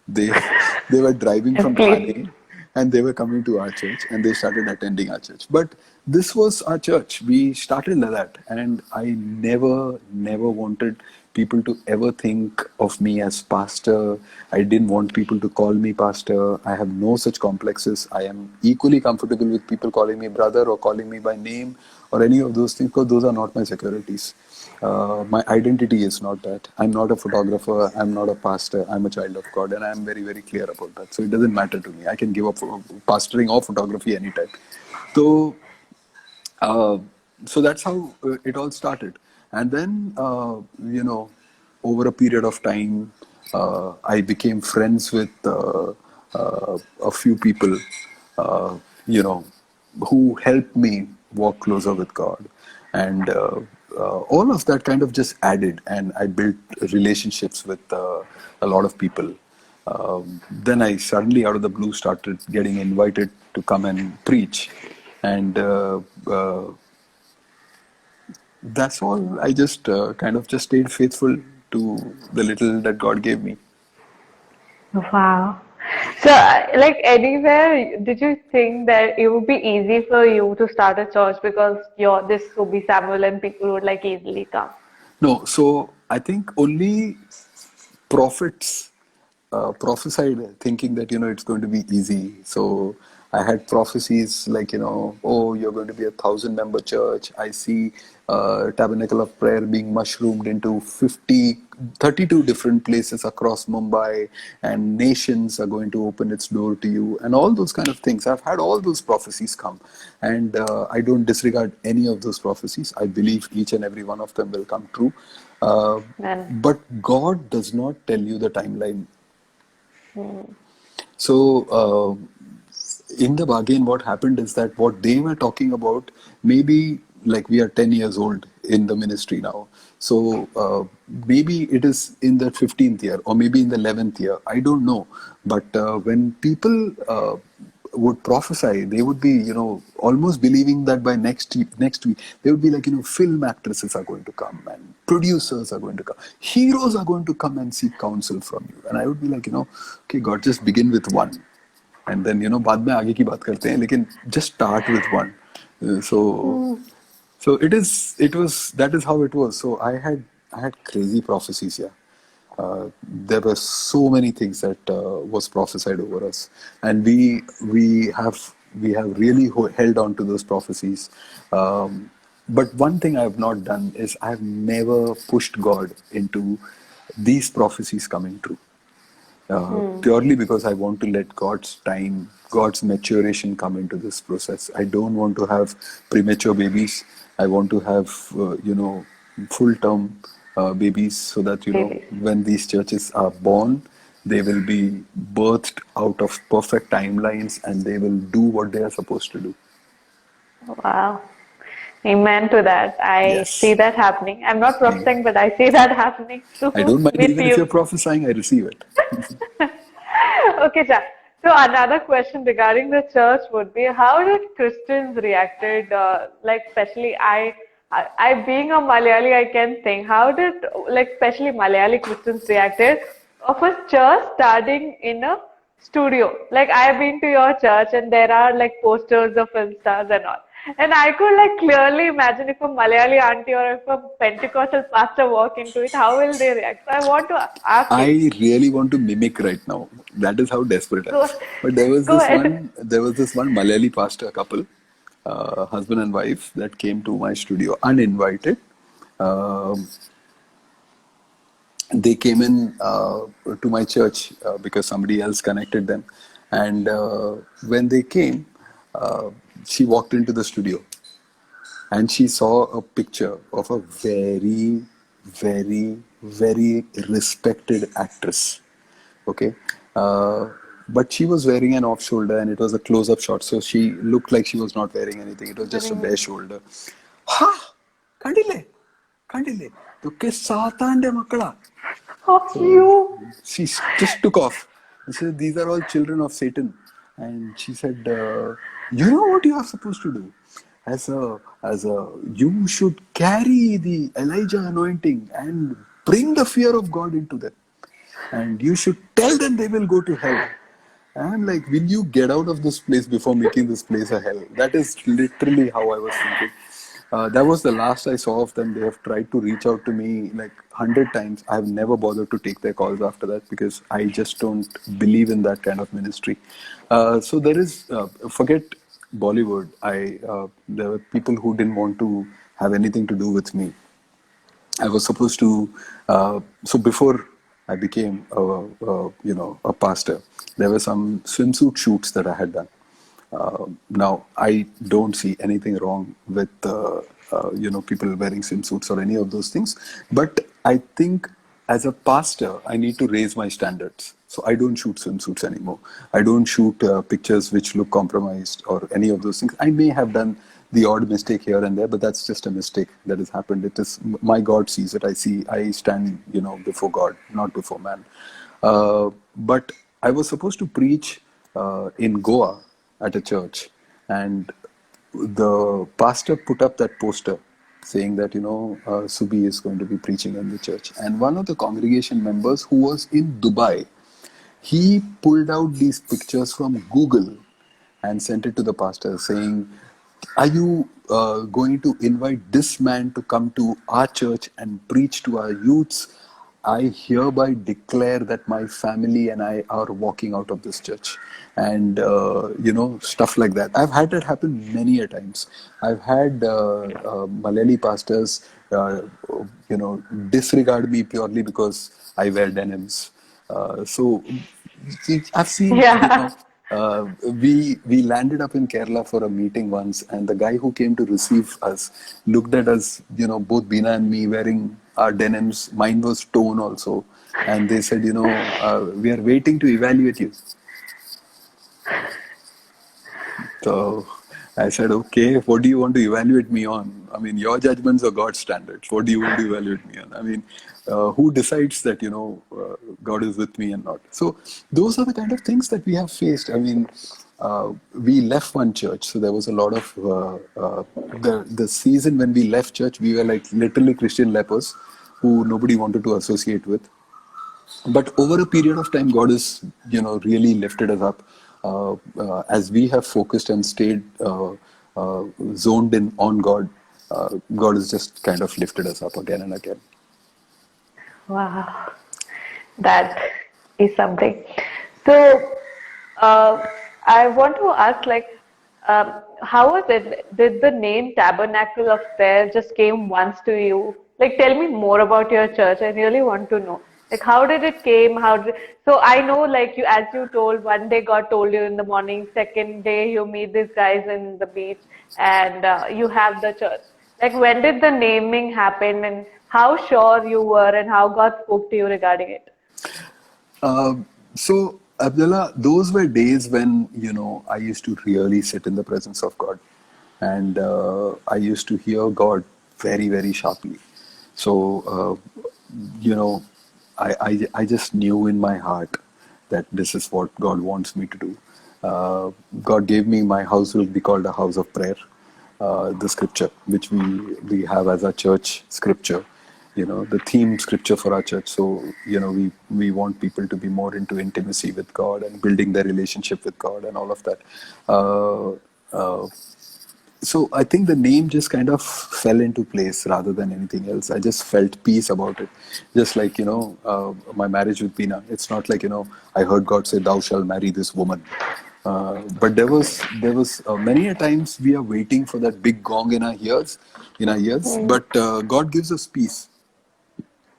They they were driving from Please. Thane, and they were coming to our church, and they started attending our church. But this was our church. We started like that, and I never wanted people to ever think of me as pastor. I didn't want people to call me pastor. I have no such complexes. I am equally comfortable with people calling me brother or calling me by name or any of those things, because those are not my securities. My identity is not that. I'm not a photographer. I'm not a pastor. I'm a child of God, and I'm very, very clear about that. So it doesn't matter to me. I can give up pastoring or photography anytime. So, uh, so that's how it all started. And then, over a period of time, I became friends with a few people, uh, you know, who helped me walk closer with God. And all of that kind of just added, and I built relationships with a lot of people. Then I suddenly, out of the blue, started getting invited to come and preach. And that's all. I just kind of just stayed faithful to the little that God gave me. Wow. So, like anywhere, did you think that it would be easy for you to start a church because you're this Subi Samuel and people would like easily come? No, so I think only prophets prophesied thinking that it's going to be easy. So I had prophecies like oh, you're going to be a 1,000-member church. I see Tabernacle of Prayer being mushroomed into 32 different places across Mumbai, and nations are going to open its door to you, and all those kind of things. I've had all those prophecies come, and I don't disregard any of those prophecies. I believe each and every one of them will come true. Uh, And but God does not tell you the timeline. hmm, So, in the bargain, what happened is that what they were talking about, maybe like we are 10 years old in the ministry now. So, maybe it is in the 15th year or maybe in the 11th year. I don't know. But when people would prophesy, they would be, almost believing that by next week, they would be like, film actresses are going to come and producers are going to come, heroes are going to come and seek counsel from you. And I would be like, okay, God, just begin with one. And then, बाद में आगे की बात करते हैं, लेकिन just start with one. So that is how it was. So I had crazy prophecies, yeah. There were so many things that was prophesied over us, and we have really held on to those prophecies. But one thing I have not done is I have never pushed God into these prophecies coming true. Purely because I want to let God's time, God's maturation come into this process. I don't want to have premature babies. I want to have, full-term babies, so that, babies. when these churches are born, they will be birthed out of perfect timelines, and they will do what they are supposed to do. Wow. Amen to that. I see Yes. that happening. I'm not Amen. prophesying, but I see that happening I too don't mind with even if you're you. prophesying, I receive it. Okay, Jack. So another question regarding the church would be, how did Christians reacted? Like especially I being a Malayali, I can think. How did like especially Malayali Christians reacted of a church starting in a studio? Like I have been to your church and there are like posters of film stars and all. And I could like clearly imagine if a Malayali auntie or if a Pentecostal pastor walk into it, how will they react? So I want to ask you. I really want to mimic right now. That is how desperate I am. Go, But there was go this ahead. one, there was this one Malayali pastor couple, husband and wife, that came to my studio uninvited. Um, they came in to my church because somebody else connected them, and when they came, uh, she walked into the studio and she saw a picture of a very, very, very respected actress. Okay. But she was wearing an off shoulder and it was a close up shot. So she looked like she was not wearing anything. It was just a bare shoulder. Ha! Kandile! Kandile! Tokke saatande makala. Of So you. she just took off. And said, these are all children of Satan. And she said, you know what you are supposed to do? You should carry the Elijah anointing and bring the fear of God into them. And you should tell them they will go to hell. And I'm like, will you get out of this place before making this place a hell? That is literally how I was thinking. That was the last I saw of them. They have tried to reach out to me like 100 times. I've never bothered to take their calls after that because I just don't believe in that kind of ministry. So there is, forget Bollywood. There were people who didn't want to have anything to do with me. I was supposed to. So before I became, a pastor, there were some swimsuit shoots that I had done. Now I don't see anything wrong with people wearing swimsuits or any of those things, but I think as a pastor I need to raise my standards. So I don't shoot swimsuits anymore. I don't shoot pictures which look compromised or any of those things. I may have done the odd mistake here and there, but that's just a mistake that has happened. It is my God sees it. I stand, before God, not before man. But I was supposed to preach in Goa at a church, and the pastor put up that poster saying that Subi is going to be preaching in the church, and one of the congregation members who was in Dubai, he pulled out these pictures from Google and sent it to the pastor saying, are you going to invite this man to come to our church and preach to our youths? I hereby declare that my family and I are walking out of this church. And, stuff like that. I've had that happen many a times. I've had Malayali pastors, disregard me purely because I wear denims. So I've seen, Yeah. we landed up in Kerala for a meeting once, and the guy who came to receive us looked at us, both Bina and me wearing our denims. Mine was torn also, and they said, we are waiting to evaluate you. So I said, okay, what do you want to evaluate me on? I mean, your judgments are God's standards. What do you want to evaluate me on? I mean, who decides that, God is with me and not? So those are the kind of things that we have faced. I mean, we left one church. So there was a lot of, the season when we left church, we were like literally Christian lepers who nobody wanted to associate with. But over a period of time, God has, really lifted us up. As we have focused and stayed zoned in on God, God has just kind of lifted us up again and again. Wow. That is something. So, I want to ask, how was it? Did the name Tabernacle of Prayer just came once to you? Like, tell me more about your church. I really want to know. Like, how did it came? So I know, like as you told, one day God told you in the morning, second day you meet these guys in the beach, and you have the church. Like, when did the naming happen, and how sure you were, and how God spoke to you regarding it? So, Abdullah, those were days when, I used to really sit in the presence of God. And I used to hear God very, very sharply. So, I just knew in my heart that this is what God wants me to do. God gave me, my house will be called a house of prayer. The scripture, which we have as our church scripture, the theme scripture for our church. So, we want people to be more into intimacy with God and building their relationship with God and all of that. So I think the name just kind of fell into place rather than anything else. I just felt peace about it. Just like, my marriage with Bina. It's not like, I heard God say, thou shalt marry this woman. But there was many a times we are waiting for that big gong in our ears, but God gives us peace.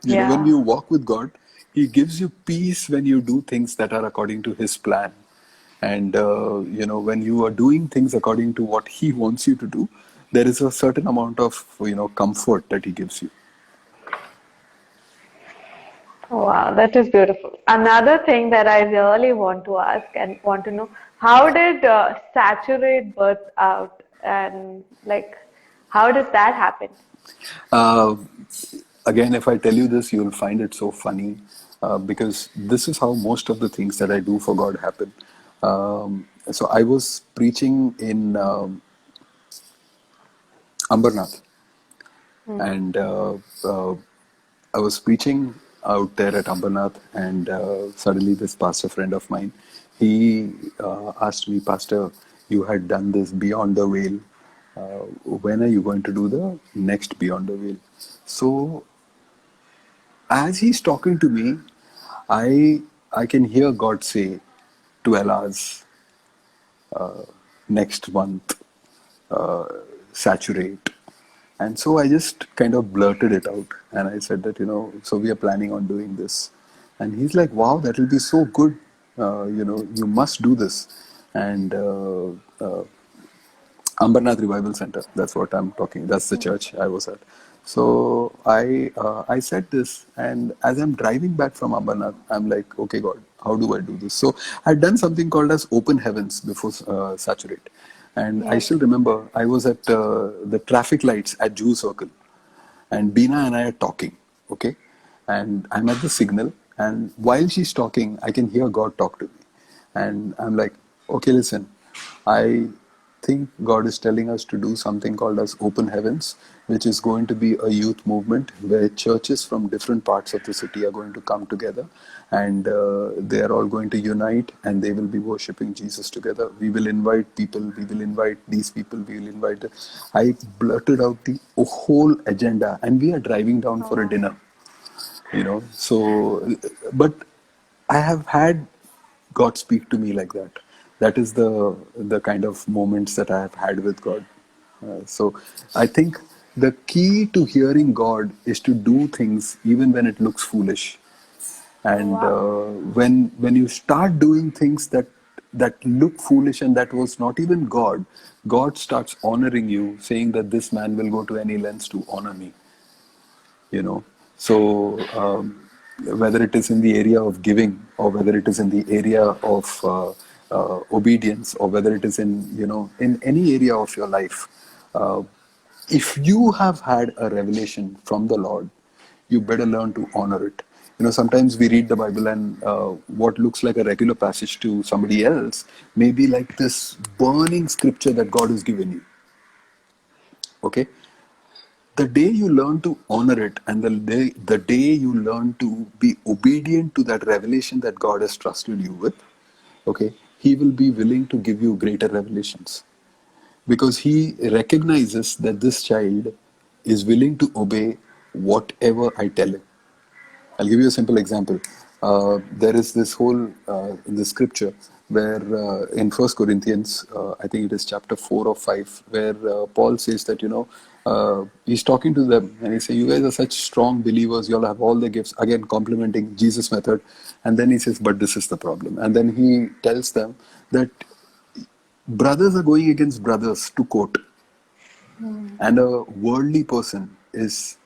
When you walk with God, He gives you peace when you do things that are according to His plan. And, when you are doing things according to what He wants you to do, there is a certain amount of, comfort that He gives you. Wow, that is beautiful. Another thing that I really want to ask and want to know, how did Saturate birth out, and like how did that happen? Uh, Again, if I tell you this, you'll find it so funny because this is how most of the things that I do for God happen. So I was preaching in Ambernath, and I was preaching out there at Ambernath, and suddenly this pastor friend of mine, he asked me, Pastor, you had done this Beyond the Veil. When are you going to do the next Beyond the Veil? So as he's talking to me, I can hear God say, 12 hours next month, saturate. And so I just kind of blurted it out and I said that, so we are planning on doing this. And he's like, wow, that will be so good. You must do this. And Ambernath Revival Center. That's what I'm talking. That's the church I was at. So I said this, and as I'm driving back from Ambernath, I'm like, okay, God, how do I do this? So I'd done something called as Open Heavens before Saturate, and I Yes. still remember I was at the traffic lights at Jew Circle, and Beena and I are talking, okay? And I'm at the signal, and while she's talking, I can hear God talk to me. And I'm like, okay, listen, I think God is telling us to do something called as Open Heavens, which is going to be a youth movement where churches from different parts of the city are going to come together, and they are all going to unite and they will be worshiping Jesus together. We will invite people, we will invite these people, we will invite. I blurted out the whole agenda, and we are driving down for a dinner, so, but I have had God speak to me like that. That is the kind of moments that I have had with God. So I think the key to hearing God is to do things even when it looks foolish. And Wow. when you start doing things that look foolish and that was not even God, God starts honoring you, saying that this man will go to any lengths to honor me. So whether it is in the area of giving or whether it is in the area of obedience or whether it is in any area of your life, uh, if you have had a revelation from the Lord, you better learn to honor it. Sometimes we read the Bible and what looks like a regular passage to somebody else may be like this burning scripture that God has given you. Okay, the day you learn to honor it and the day you learn to be obedient to that revelation that God has trusted you with, okay, he will be willing to give you greater revelations because he recognizes that this child is willing to obey whatever I tell him. I'll give you a simple example. There is this whole in the scripture where in First Corinthians, I think it is chapter 4 or 5, where Paul says that he's talking to them and he says, "You guys are such strong believers. You all have all the gifts." Again, complimenting Jesus' method, and then he says, "But this is the problem." And then he tells them that brothers are going against brothers to court, and a worldly person is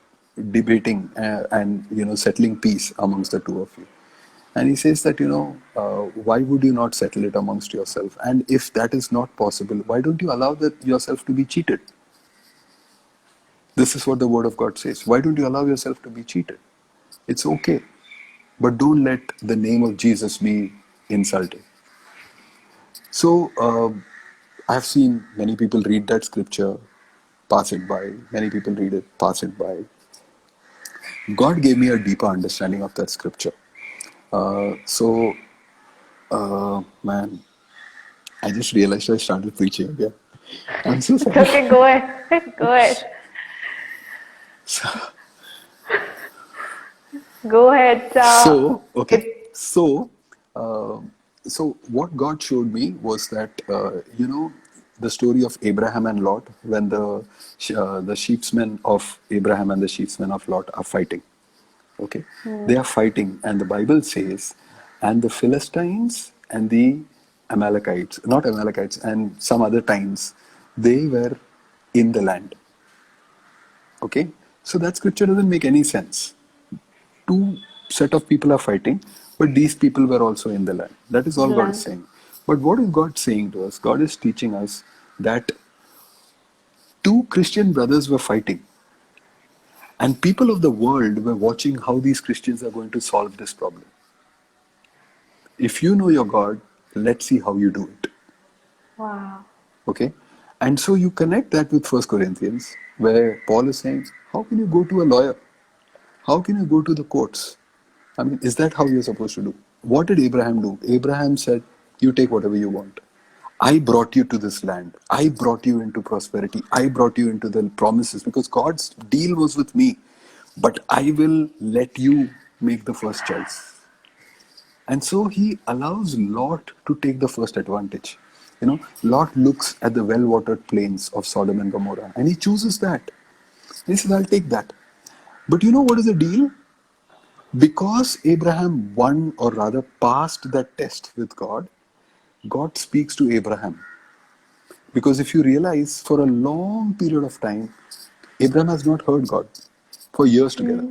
debating and settling peace amongst the two of you. And he says that why would you not settle it amongst yourself, and if that is not possible, why don't you allow that yourself to be cheated? This is what the word of God says. Why don't you allow yourself to be cheated? It's okay, but don't let the name of Jesus be insulted. So I've seen many people read that scripture, pass it by. Many people read it, pass it by. God gave me a deeper understanding of that scripture. Man, I just realized I started preaching again. I'm so It's sorry. okay, go ahead. Go ahead. So, Go ahead. okay. It Uh, so what God showed me was that the story of Abraham and Lot when the sheepsmen of Abraham and the sheepsmen of Lot are fighting. Okay, they are fighting, and the Bible says, and the Philistines and the Amalekites, not Amalekites, and some other times, they were in the land. Okay, so that scripture doesn't make any sense. Two set of people are fighting, but these people were also in the land. That is all God is Land. saying. But what is God saying to us? God is teaching us that two Christian brothers were fighting, and people of the world were watching how these Christians are going to solve this problem. If you know your God, let's see how you do it. Wow. Okay? And so you connect that with First Corinthians, where Paul is saying, how can you go to a lawyer? How can you go to the courts? I mean, is that how you're supposed to do? What did Abraham do? Abraham said, you take whatever you want. I brought you to this land. I brought you into prosperity. I brought you into the promises because God's deal was with me. But I will let you make the first choice. And so he allows Lot to take the first advantage. You know, Lot looks at the well watered plains of Sodom and Gomorrah and he chooses that. He says, I'll take that. But you know what is the deal? Because Abraham won, or rather passed that test with God, God speaks to Abraham. Because if you realize, for a long period of time, Abraham has not heard God for years together.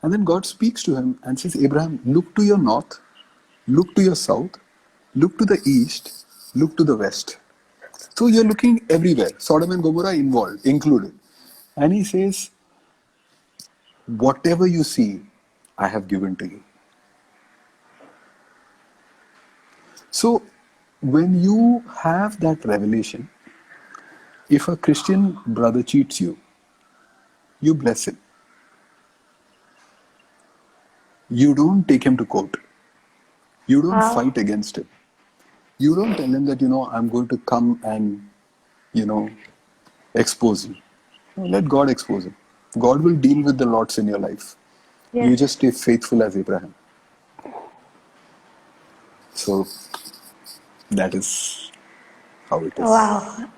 And then God speaks to him and says, Abraham, look to your north, look to your south, look to the east, look to the west. So you're looking everywhere, Sodom and Gomorrah involved, included. And he says, whatever you see, I have given to you. So when you have that revelation, if a Christian brother cheats you, you bless him. You don't take him to court. You don't Wow. fight against him. You don't tell him that, I'm going to come and, expose you. No, let God expose him. God will deal with the lots in your life. You Yes. just stay faithful as Abraham. So that is how it is. Wow.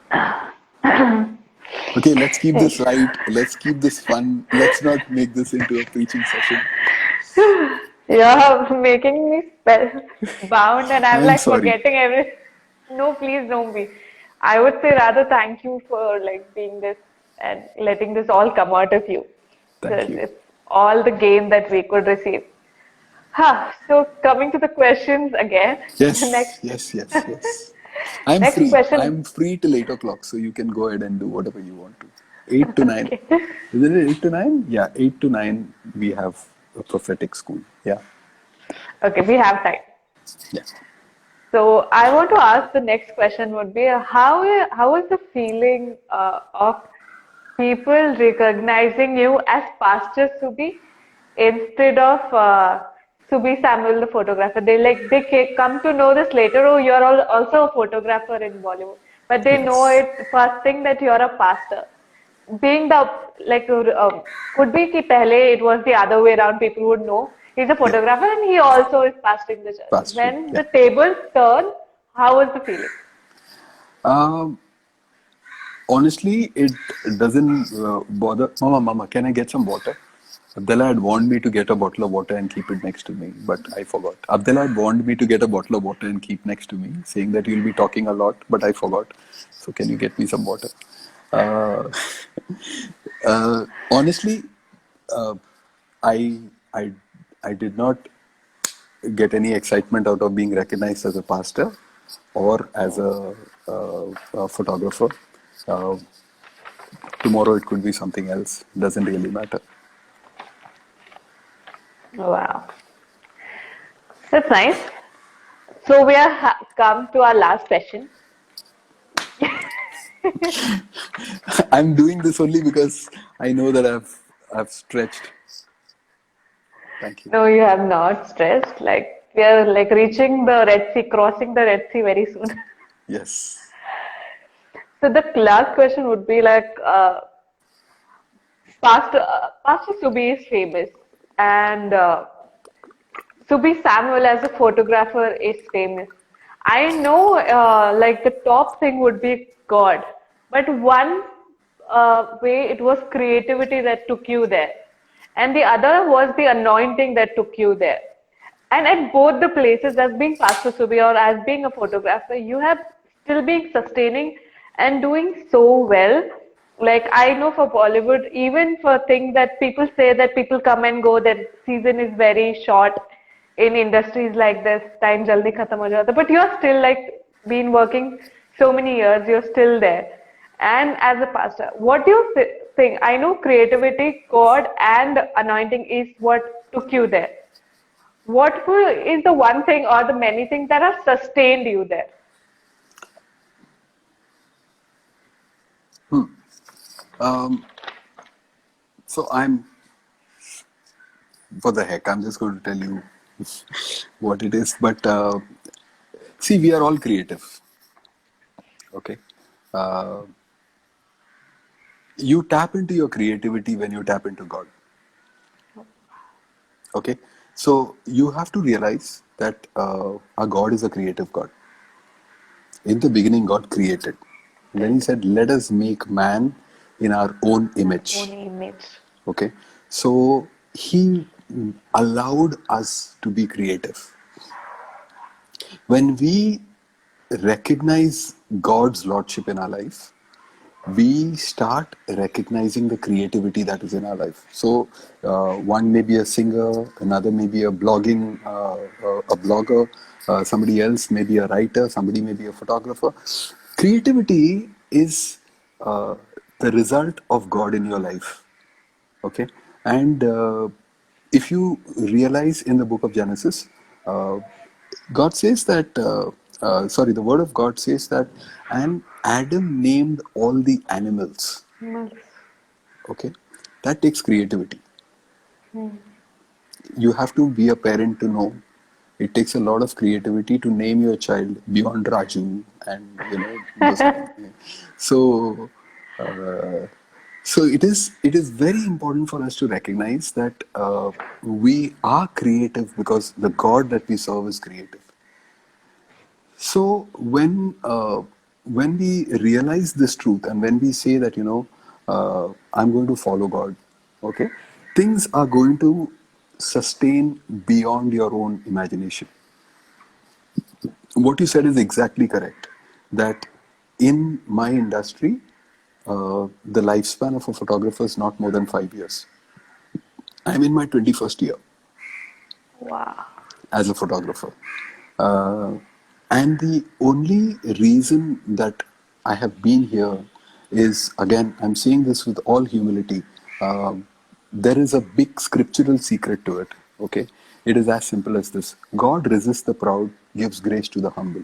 Okay, let's keep this light. Let's keep this fun. Let's not make this into a preaching session. You're making me spellbound, and I'm I'm like sorry. forgetting everything. No, please don't be. I would say rather thank you for like being this and letting this all come out of you. Thank Because you. it's all the gain that we could receive. Huh. So coming to the questions again, the Yes, next yes, yes, yes. I'm next free. question. I'm free till 8 o'clock, so you can go ahead and do whatever you want to. 8 to 9. Okay. Isn't it 8 to 9? Yeah, 8 to 9 we have a prophetic school. Yeah. Okay, we have time. Yeah. So I want to ask the next question would be how is the feeling of people recognizing you as Pastor Subi instead of Subi Samuel the photographer? Come to know this later. Oh, you're also a photographer in Bollywood, but they know Yes. it first thing that you're a pastor. Being the like could be कि पहले it was the other way around. People would know he's a Yeah. photographer and he also is pastoring the church. Pastoring. When Yeah. the tables turn, how was the feeling? Um, Honestly, it doesn't bother. Mama, can I get some water? Abdullah had warned me to get a bottle of water and keep it next to me, but I forgot. Abdullah had warned me to get a bottle of water and keep next to me, saying that you'll be talking a lot, but I forgot. So can you get me some water? Uh, honestly, uh, I, I, I did not get any excitement out of being recognized as a pastor or as a photographer. Uh, Tomorrow it could be something else. Doesn't really matter. Wow, that's nice. So we are come to our last question. I'm doing this only because I know that I've stretched. Thank you. No, you have not stressed. Like we are like reaching the Red Sea, crossing the Red Sea very soon. Yes. So the last question would be like, Pastor Subi is famous, and Subi Samuel as a photographer is famous. I know, like the top thing would be God, but one way it was creativity that took you there, and the other was the anointing that took you there. And at both the places, as being Pastor Subi or as being a photographer, you have still been sustaining and doing so well Like I know for Bollywood, even for things that people say that people come and go, that season is very short in industries like this, time jaldi khatam ho jata. But you're still like been working so many years, you're still there. And as a pastor, what do you think? I know creativity, God, and anointing is what took you there. Is the one thing or the many things that have sustained you there? Um, so for the heck, I'm just going to tell you what it is. But see, we are all creative. Okay. Uh, you tap into your creativity when you tap into God. Okay. So you have to realize that our God is a creative God. In the beginning, God created. And then He said, "Let us make man in our own Own image." image. Okay. So He allowed us to be creative. When we recognize God's Lordship in our life, we start recognizing the creativity that is in our life. So, one may be a singer, another may be a blogger, somebody else may be a writer, somebody may be a photographer. Creativity is uh, the result of God in your life. Okay, and if you realize in the book of Genesis, uh, God says that, sorry, the word of God says that, and Adam named all the animals. Okay, that takes creativity. You have to be a parent to know. It takes a lot of creativity to name your child beyond Raju and those kind of things. So, uh, so it is very important for us to recognize that we are creative because the God that we serve is creative. So when we realize this truth and when we say that I'm going to follow God, okay, things are going to sustain beyond your own imagination. What you said is exactly correct. That in my industry, the lifespan of a photographer is not more than 5 years. I'm in my 21st year Wow. as a photographer. Uh, and the only reason that I have been here is, again, I'm saying this with all humility. There is a big scriptural secret to it. Okay, it is as simple as this: God resists the proud, gives grace to the humble.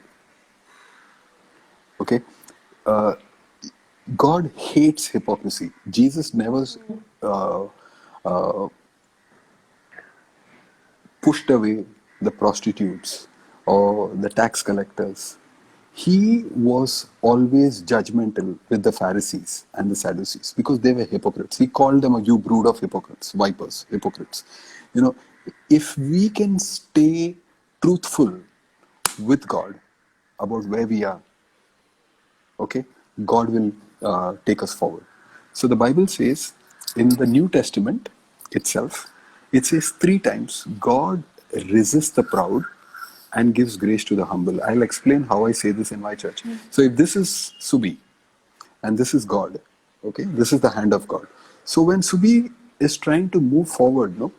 Okay, uh, God hates hypocrisy. Jesus never uh, uh, pushed away the prostitutes or the tax collectors. He was always judgmental with the Pharisees and the Sadducees because they were hypocrites. He called them a "you brood of hypocrites, vipers, hypocrites." You know, if we can stay truthful with God about where we are, okay, God will take us forward. So the Bible says in the New Testament itself, it says 3 times God resists the proud and gives grace to the humble. I'll explain how I say this in my church. So if this is Subi and this is God, okay, this is the hand of God. So when Subi is trying to move forward, no,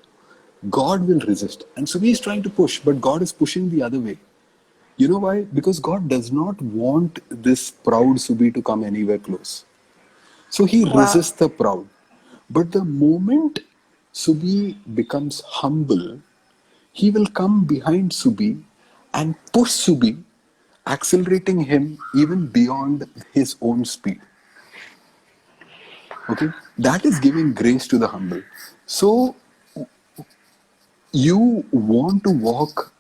God will resist, and Subi is trying to push, but God is pushing the other way. You know why? Because God does not want this proud Subi to come anywhere close. So He Wow. resists the proud. But the moment Subi becomes humble, he will come behind Subi and push Subi, accelerating him even beyond his own speed. Okay? That is giving grace to the humble. So you want to walk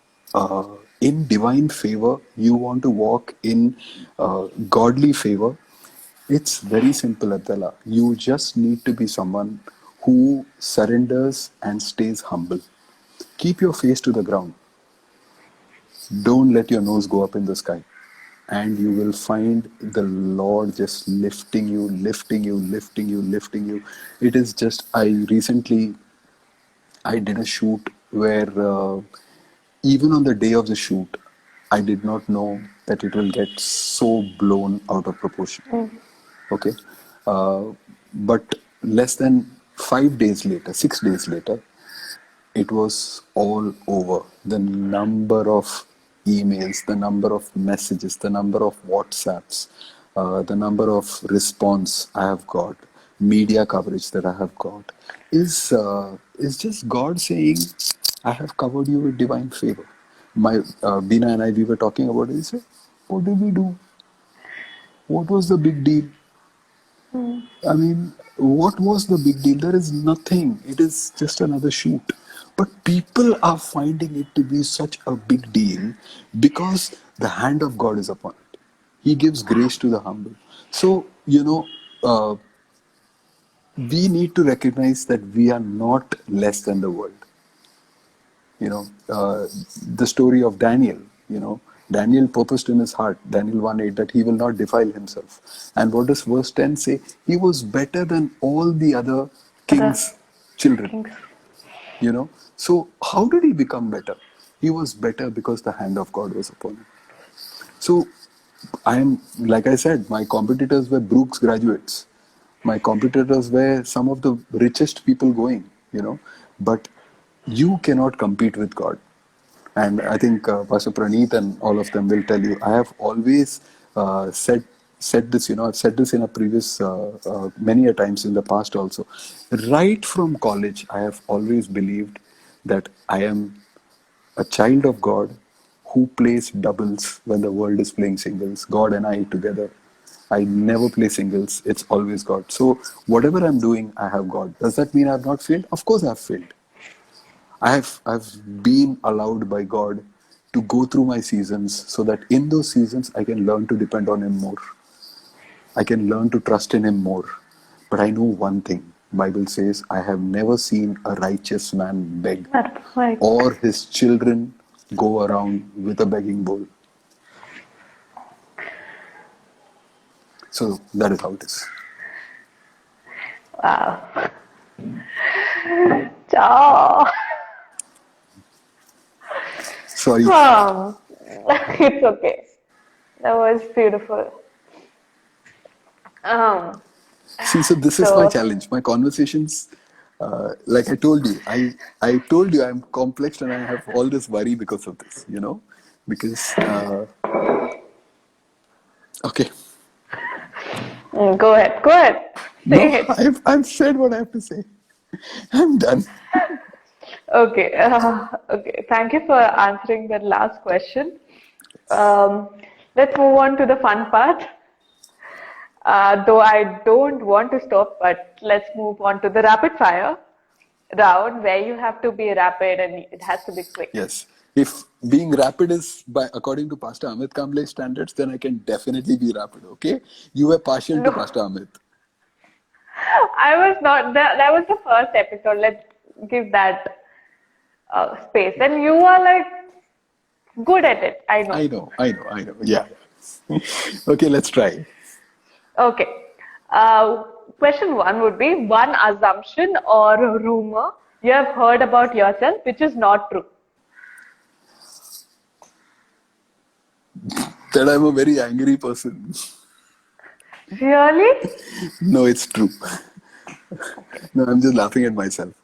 in divine favor, you want to walk in godly favor. It's very simple, Abdallah. You just need to be someone who surrenders and stays humble. Keep your face to the ground. Don't let your nose go up in the sky. And you will find the Lord just lifting you, lifting you, lifting you, lifting you. It is just, I did a shoot where even on the day of the shoot, I did not know that it will get so blown out of proportion. Okay. But less than 5 days later, 6 days later, it was all over. The number of emails, the number of messages, the number of WhatsApps, the number of response I have got, media coverage that I have got, is just God saying, "I have covered you with divine favor." My Bina and I, we were talking about it. He said, "What did we do? What was the big deal? I mean, what was the big deal? There is nothing. It is just another shoot." But people are finding it to be such a big deal because the hand of God is upon it. He gives grace to the humble. So, we need to recognize that we are not less than the world. The story of Daniel, Daniel purposed in his heart, Daniel 1:8, that he will not defile himself. And what does verse 10 say? He was better than all the other The king's children. kings. So how did he become better? He was better because the hand of God was upon him. So like I said, my competitors were Brooks graduates. My competitors were some of the richest people going. But you cannot compete with God. And I think Pastor Praneeth and all of them will tell you, I have always said this, I've said this in a previous, many a times in the past also. Right from college, I have always believed that I am a child of God who plays doubles when the world is playing singles. God and I together. I never play singles. It's always God. So whatever I'm doing, I have God. Does that mean I've not failed? Of course I've failed. I've been allowed by God to go through my seasons so that in those seasons I can learn to depend on Him more. I can learn to trust in Him more. But I know one thing. Bible says, I have never seen a righteous man beg Right. or his children go around with a begging bowl. So that is how it is. Wow. Ciao. Sorry. It's okay. That was beautiful. Um, See, so this is my challenge. My conversations, like I told you, I told you I'm complex and I have all this worry because of this, because, okay. Go ahead. Go ahead. No, Say it. I've said what I have to say. I'm done. Okay. Okay. Thank you for answering that last question. Let's move on to the fun part. Though I don't want to stop, but let's move on to the rapid fire round where you have to be rapid and it has to be quick. Yes. If being rapid is according to Pastor Amit Kamble's standards, then I can definitely be rapid, okay? You were partial to No. Pastor Amit. I was not. That was the first episode. Let's give that space. And you are like good at it. I know. I know. Yeah. Okay, let's try. Okay. Question one would be one assumption or rumor you have heard about yourself which is not true. That I'm a very angry person. Really? No, it's true. No, I'm just laughing at myself.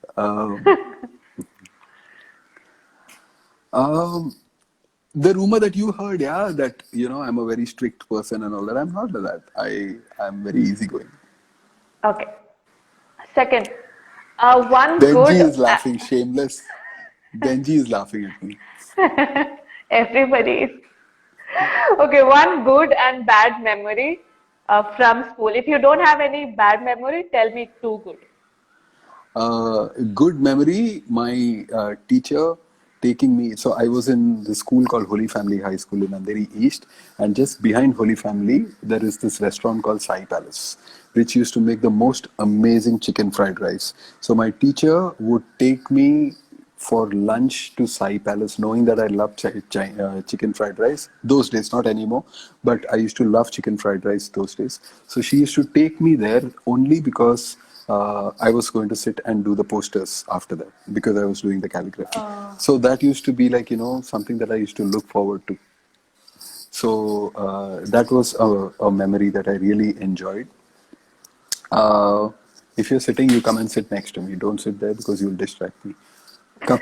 The rumor that you heard, yeah, that I'm a very strict person and all that. I'm not like that. I'm very easygoing. Okay. Second, one Benji good. is laughing, shameless. Benji is laughing at me. Everybody is. Okay, one good and bad memory from school. If you don't have any bad memory, tell me two good. Good memory, my teacher taking me. So I was in the school called Holy Family High School in Andheri East, and just behind Holy Family, there is this restaurant called Sai Palace, which used to make the most amazing chicken fried rice. So my teacher would take me for lunch to Sai Palace, knowing that I love chicken fried rice. Those days, not anymore, but I used to love chicken fried rice those days. So she used to take me there only because I was going to sit and do the posters after that because I was doing the calligraphy. So that used to be like, something that I used to look forward to. So that was a memory that I really enjoyed. Uh, if you're sitting, you come and sit next to me. Don't sit there because you'll distract me. Come.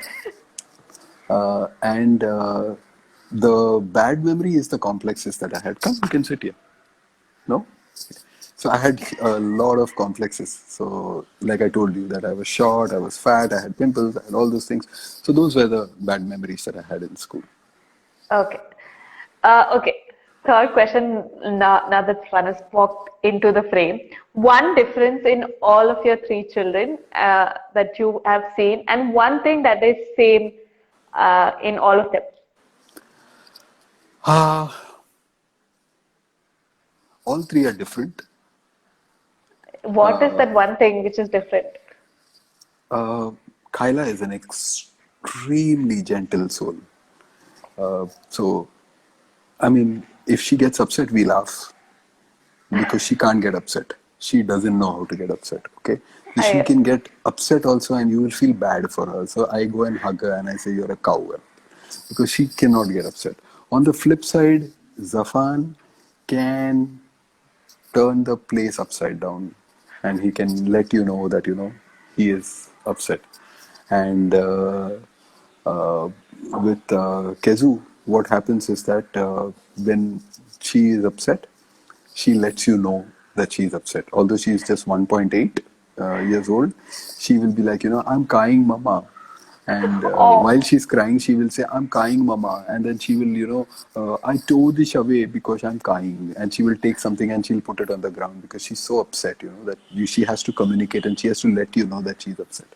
And the bad memory is the complexes that I had. Come, you can sit here. No? So I had a lot of complexes. So, like I told you, that I was short, I was fat, I had pimples, I had all those things. So those were the bad memories that I had in school. Okay. Okay. Third question, now that fun has walked into the frame. One difference in all of your three children that you have seen, and one thing that is same in all of them. Ah, all three are different. What is that one thing which is different? Uh, Kyla is an extremely gentle soul. So, I mean, if she gets upset, we laugh because she can't get upset. She doesn't know how to get upset. Okay, she I can get upset also, and you will feel bad for her. So I go and hug her and I say, "You're a cow," because she cannot get upset. On the flip side, Zafan can turn the place upside down, and he can let you know that he is upset. And uh, with Kezu, what happens is that when she is upset, she lets you know that she is upset. Although she is just 1.8 years old, she will be like, I'm crying, mama. And while oh she's crying, she will say, I'm crying, mama. And then she will, I throw this away because I'm crying. And she will take something and she'll put it on the ground because she's so upset, that she has to communicate and she has to let you know that she's upset.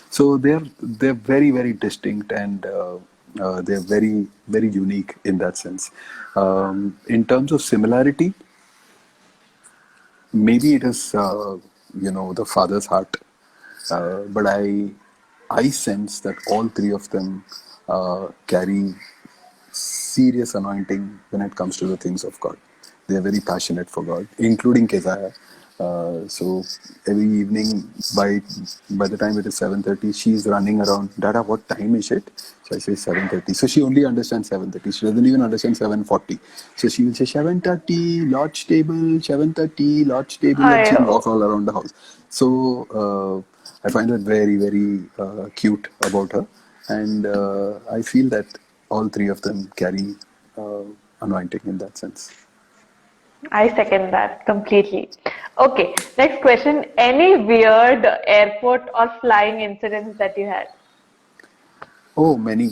So they're very, very distinct, and they're very, very unique in that sense. In terms of similarity, maybe it is the father's heart, but I sense that all three of them carry serious anointing when it comes to the things of God. They are very passionate for God, including Keziah. So every evening, by the time it is 7:30, she's running around. Dada, what time is it? So I say 7:30. So she only understands 7:30. She doesn't even understand 7:40. So she will say 7:30, lodge table, 7:30, lodge table, and she'll I walk all around the house. So I find that very, very cute about her, and I feel that all three of them carry uh, anointing in that sense. I second that completely. Okay, next question. Any weird airport or flying incidents that you had? Oh, many.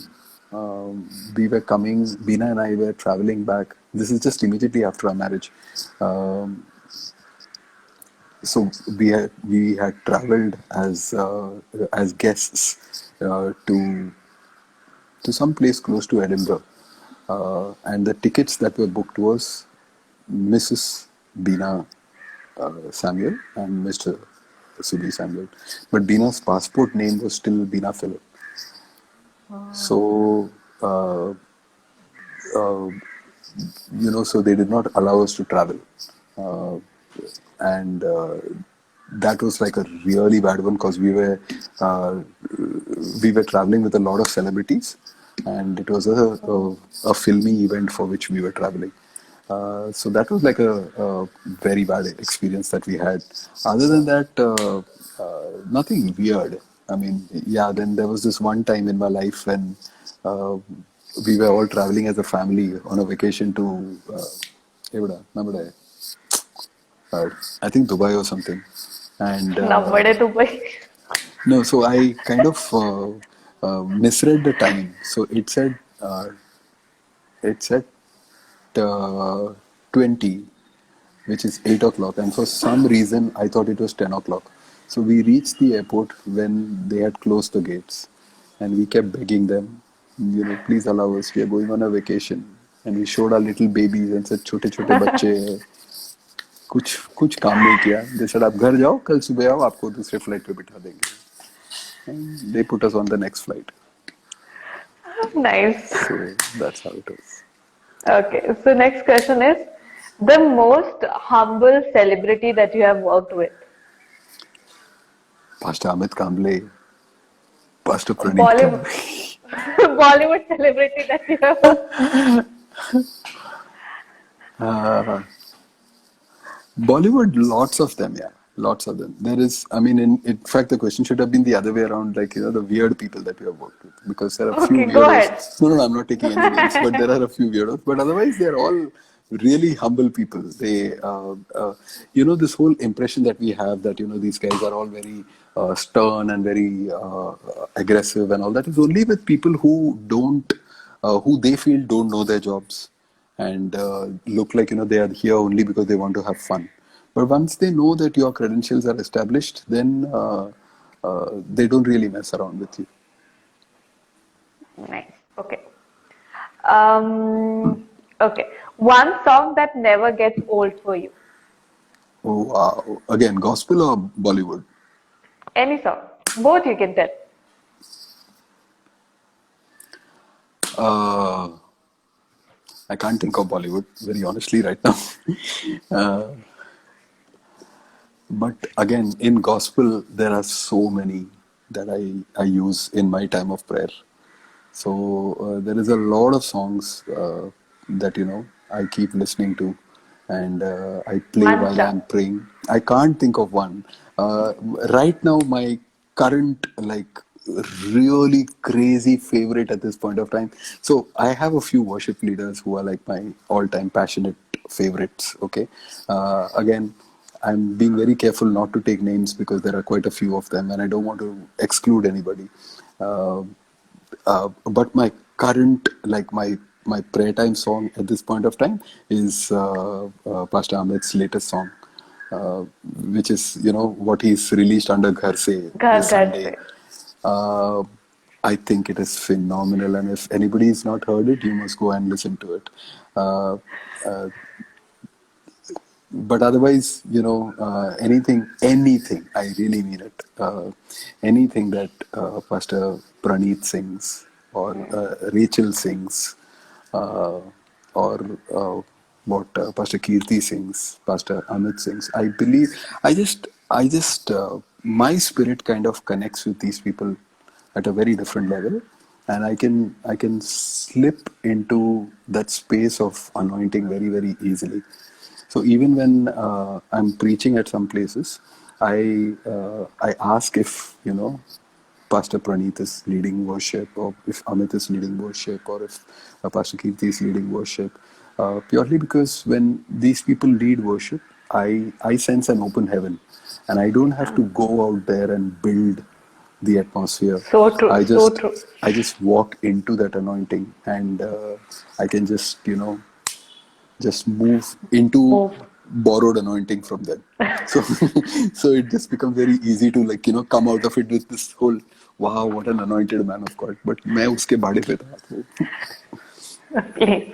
We were coming, Bina and I were traveling back. This is just immediately after our marriage. Um, so we had traveled as guests to some place close to Edinburgh, and the tickets that were booked was Mrs. Bina Samuel and Mr. Subi Samuel, but Bina's passport name was still Bina Philip. So uh, so they did not allow us to travel. Uh, and that was like a really bad one because uh, we were traveling with a lot of celebrities, and it was a filmy event for which we were traveling. So that was like a very bad experience that we had. Other than that, nothing weird. I mean, yeah. Then there was this one time in my life when uh, we were all traveling as a family on a vacation to എവിടാ? നമ്മുടെ, uh, I think Dubai or something. And Nammade Dubai. no, so I kind of misread the time. So it said 20, which is 8 o'clock, and for some reason I thought it was 10 o'clock. So we reached the airport when they had closed the gates, and we kept begging them, please allow us. We are going on a vacation, and we showed our little babies and said, छोटे छोटे बच्चे हैं, कुछ कुछ काम नहीं किया. They said, आप घर जाओ, कल सुबह आओ, आपको दूसरे फ्लाइट पे बिठा देंगे. And they put us on the next flight. Nice. So that's how it was. Okay, so next question is the most humble celebrity that you have worked with. Pastor Amit Kamble, Pastor Praneeth Bollywood, Kamble. Bollywood celebrity that you have worked Uh, Bollywood, lots of them, yeah. Lots of them. There is, I mean, in fact, the question should have been the other way around, like, the weird people that we have worked with. Because there are a few Okay, go ahead. weirdos. No, I'm not taking any names, but there are a few weirdos. But otherwise, they're all really humble people. This whole impression that we have that, these guys are all very stern and very aggressive and all that is only with people who they feel don't know their jobs and look like they are here only because they want to have fun. But once they know that your credentials are established, then they don't really mess around with you. Nice. Okay. Okay. One song that never gets old for you. Oh wow! Again, gospel or Bollywood? Any song. Both you can tell. Uh, I can't think of Bollywood very honestly right now. uh, But again, in gospel, there are so many that I use in my time of prayer. So there is a lot of songs that I keep listening to, and I play while Mantra. I'm praying. I can't think of one right now. My current really crazy favorite at this point of time. So I have a few worship leaders who are like my all-time passionate favorites. Okay, again. I'm being very careful not to take names because there are quite a few of them and I don't want to exclude anybody. Uh, but my current, my prayer time song at this point of time is Pastor Amit's latest song, uh, which is, what he's released under Ghar Se Ghar this Ghar Sunday. Se. Uh, I think it is phenomenal, and if anybody has not heard it, you must go and listen to it. Uh, uh, but otherwise, anything, I really mean it. Anything that Pastor Praneeth sings, or Rachel sings, uh, or what Pastor Kirti sings, Pastor Amit sings, my spirit kind of connects with these people at a very different level, and I can slip into that space of anointing very, very easily. So even when I'm preaching at some places, I ask if Pastor Praneeth is leading worship, or if Amit is leading worship, or if Pastor Kirti is leading worship, purely because when these people lead worship, I sense an open heaven, and I don't have to go out there and build the atmosphere. So true. I So just true. I just walk into that anointing, and I can just move into Move. borrowed anointing from them. So so it just becomes very easy to come out of it with this whole wow, what an anointed man of God. But मैं उसके बाड़े पे था. Please.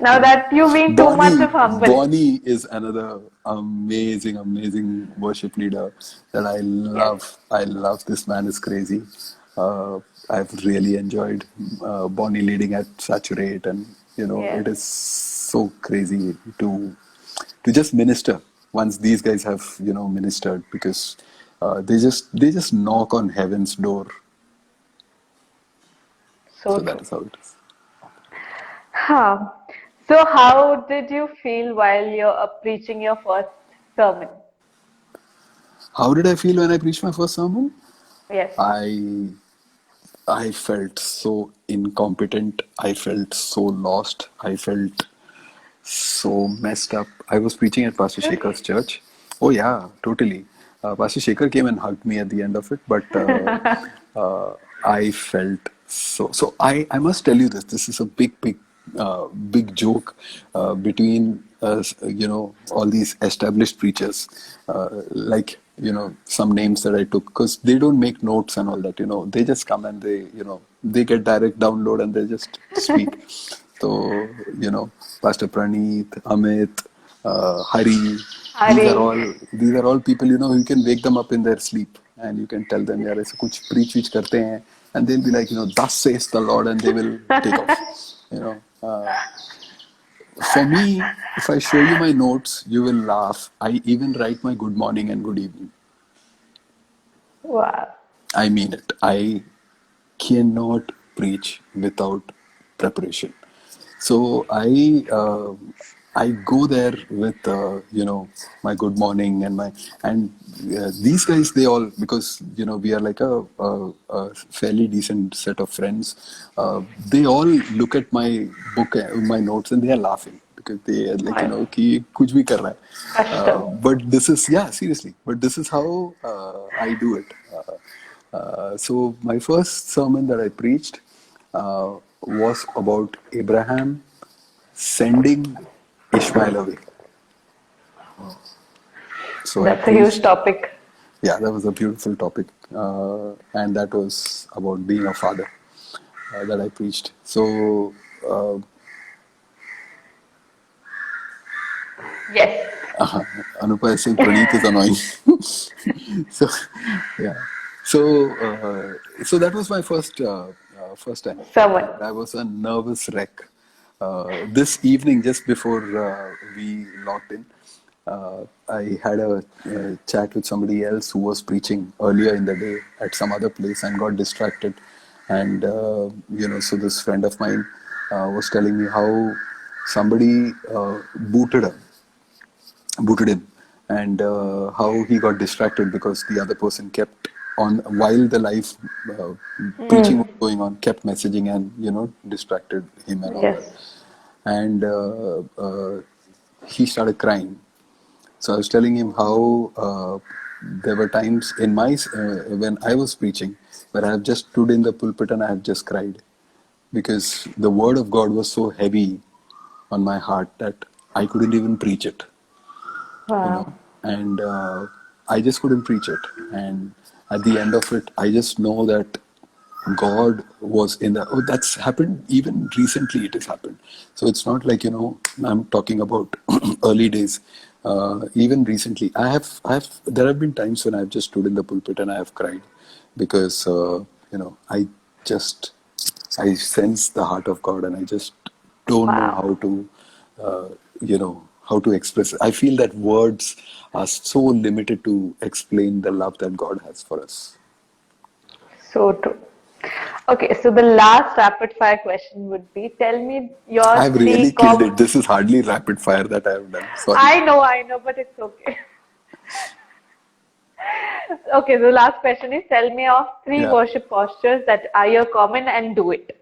Now that you mean too much of humble. Bonnie is another amazing worship leader that I Yes. love. I love. This man is crazy. I've really enjoyed Bonnie leading at Saturate, and Yes. it is so crazy to just minister once these guys have ministered, because they just knock on heaven's door. So So that true. is how it is. Huh. So how did you feel while you're preaching your first sermon? How did I feel when I preached my first sermon? Yes. I felt so incompetent. I felt so lost. I felt so messed up. I was preaching at Pastor Shekhar's Really? church. Oh yeah, totally. Pastor Shekhar came and hugged me at the end of it, but I felt so. So I must tell you this. This is a big joke between us. All these established preachers, like some names that I took, because they don't make notes and all that. They just come and they get direct download and they just speak. So, Pastor Praneeth, Amit, Hari, Hari. these are all people, who you can wake them up in their sleep and you can tell them, यार ऐसे कुछ preach which करते हैं, and they'll be like, thus says the Lord, and they will take off. For me, if I show you my notes, you will laugh. I even write my good morning and good evening. Wow. I mean it. I cannot preach without preparation. So I go there with my good morning and these guys, they all, because we are like a fairly decent set of friends. They all look at my book, my notes, and they are laughing because they are like कि कुछ भी कर रहा है. Kashtam. But this is, yeah, seriously. But this is how I do it. So my first sermon that I preached was about Abraham sending Ishmael away. So I That's a huge preached, topic. yeah, that was a beautiful topic, and that was about being a father that I preached. So Yes. Anupa is saying Praneeth is annoying. So yeah, so that was my first time. Sermon. I was a nervous wreck. This evening, just before we locked in, I had a chat with somebody else who was preaching earlier in the day at some other place and got distracted. And so this friend of mine was telling me how somebody booted him, and how he got distracted because the other person kept on, while the live preaching was going on, kept messaging and distracted him and all that. Yes. And he started crying. So I was telling him how there were times in my when I was preaching where I have just stood in the pulpit and I have just cried because the word of God was so heavy on my heart that I couldn't even preach it. Wow. And I just couldn't preach it. And at the end of it, I just know that God was in the. Oh, that's happened even recently. It has happened. So it's not like I'm talking about early days. Even recently, There have been times when I've just stood in the pulpit and I have cried because I just I sense the heart of God and I just don't know Wow. how to how to express it. I feel that words are so limited to explain the love that God has for us. So true. Okay, so the last rapid fire question would be tell me your I've three really killed it. This is hardly rapid fire that I have done. Sorry. I know, but it's okay. Okay, the last question is tell me of three Yeah. worship postures that are your common and do it.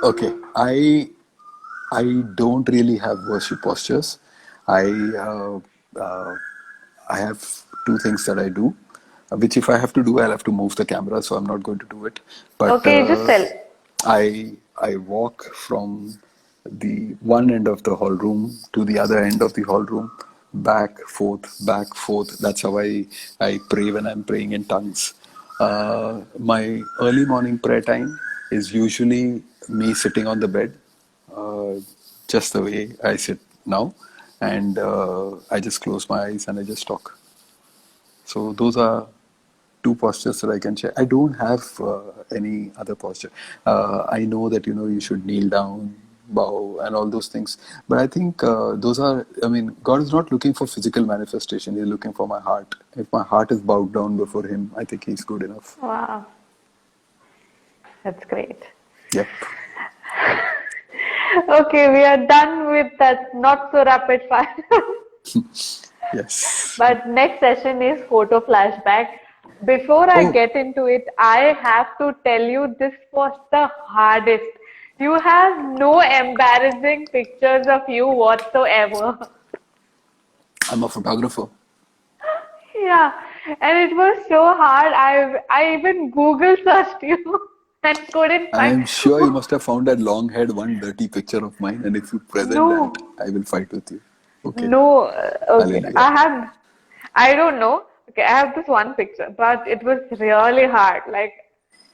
Okay. I don't really have worship postures. I uh, uh, I have two things that I do, which if I have to do, I'll have to move the camera, so I'm not going to do it. But Okay, just tell. I walk from the one end of the hall room to the other end of the hall room, back, forth, back, forth. That's how I pray when I'm praying in tongues. My early morning prayer time is usually me sitting on the bed, uh, just the way I sit now, and I just close my eyes and I just talk. So those are two postures that I can share. I don't have any other posture. I know that you should kneel down, bow, and all those things. But I think those are. I mean, God is not looking for physical manifestation. He's looking for my heart. If my heart is bowed down before Him, I think He's good enough. Wow, that's great. Yep. Okay, we are done with that not so rapid fire. Yes. But next session is photo flashback. Before I Oh. get into it, I have to tell you this was the hardest. You have no embarrassing pictures of you whatsoever. I'm a photographer. Yeah, and it was so hard. I even Google searched you and couldn't I'm find. sure you must have found that long-haired one dirty picture of mine, and if you present that, No, I will fight with you. Okay. no. Okay, Hallelujah. I don't know. Okay, I have this one picture, but it was really hard. Like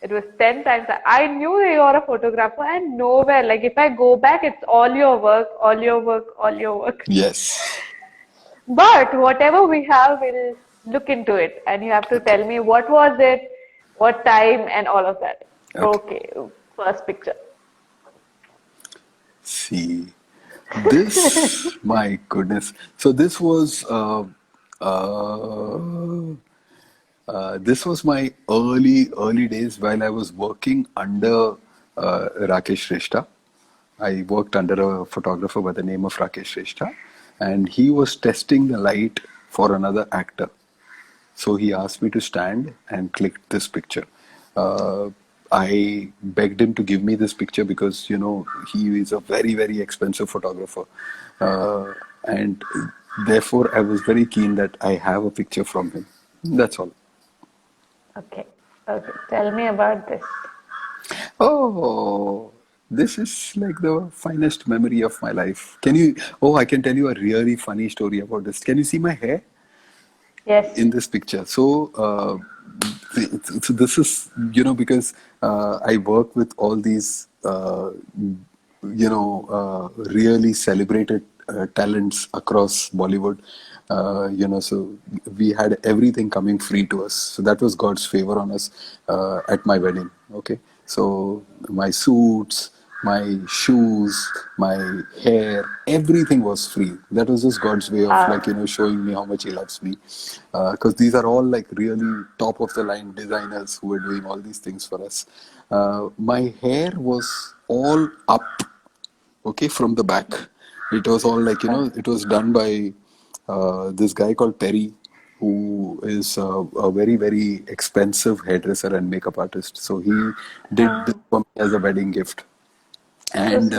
it was 10 times. I knew you are a photographer, and nowhere. Like if I go back, it's all your work, all your work, all your work. Yes. But whatever we have, we'll look into it, and you have to tell me what was it, what time, and all of that. Okay. Okay, first picture. See, this, my goodness. So uh, this was my early days while I was working under Rakesh Shrestha. I worked under a photographer by the name of Rakesh Shrestha, and he was testing the light for another actor. So he asked me to stand and click this picture. Uh, I begged him to give me this picture because, he is a very, very expensive photographer. And therefore, I was very keen that I have a picture from him. That's all. Okay. Okay. Tell me about this. Oh, this is like the finest memory of my life. I can tell you a really funny story about this. Can you see my hair Yes. in this picture? So this is, because I work with all these, really celebrated talents across Bollywood. So we had everything coming free to us. So that was God's favor on us at my wedding. Okay, so my suits, my shoes, my hair, everything was free. That was just God's way of showing me how much He loves me. Because these are all like really top of the line designers who were doing all these things for us. My hair was all up, okay, from the back. It was all like, it was done by this guy called Terry, who is a very, very expensive hairdresser and makeup artist. So he did this for me as a wedding gift. And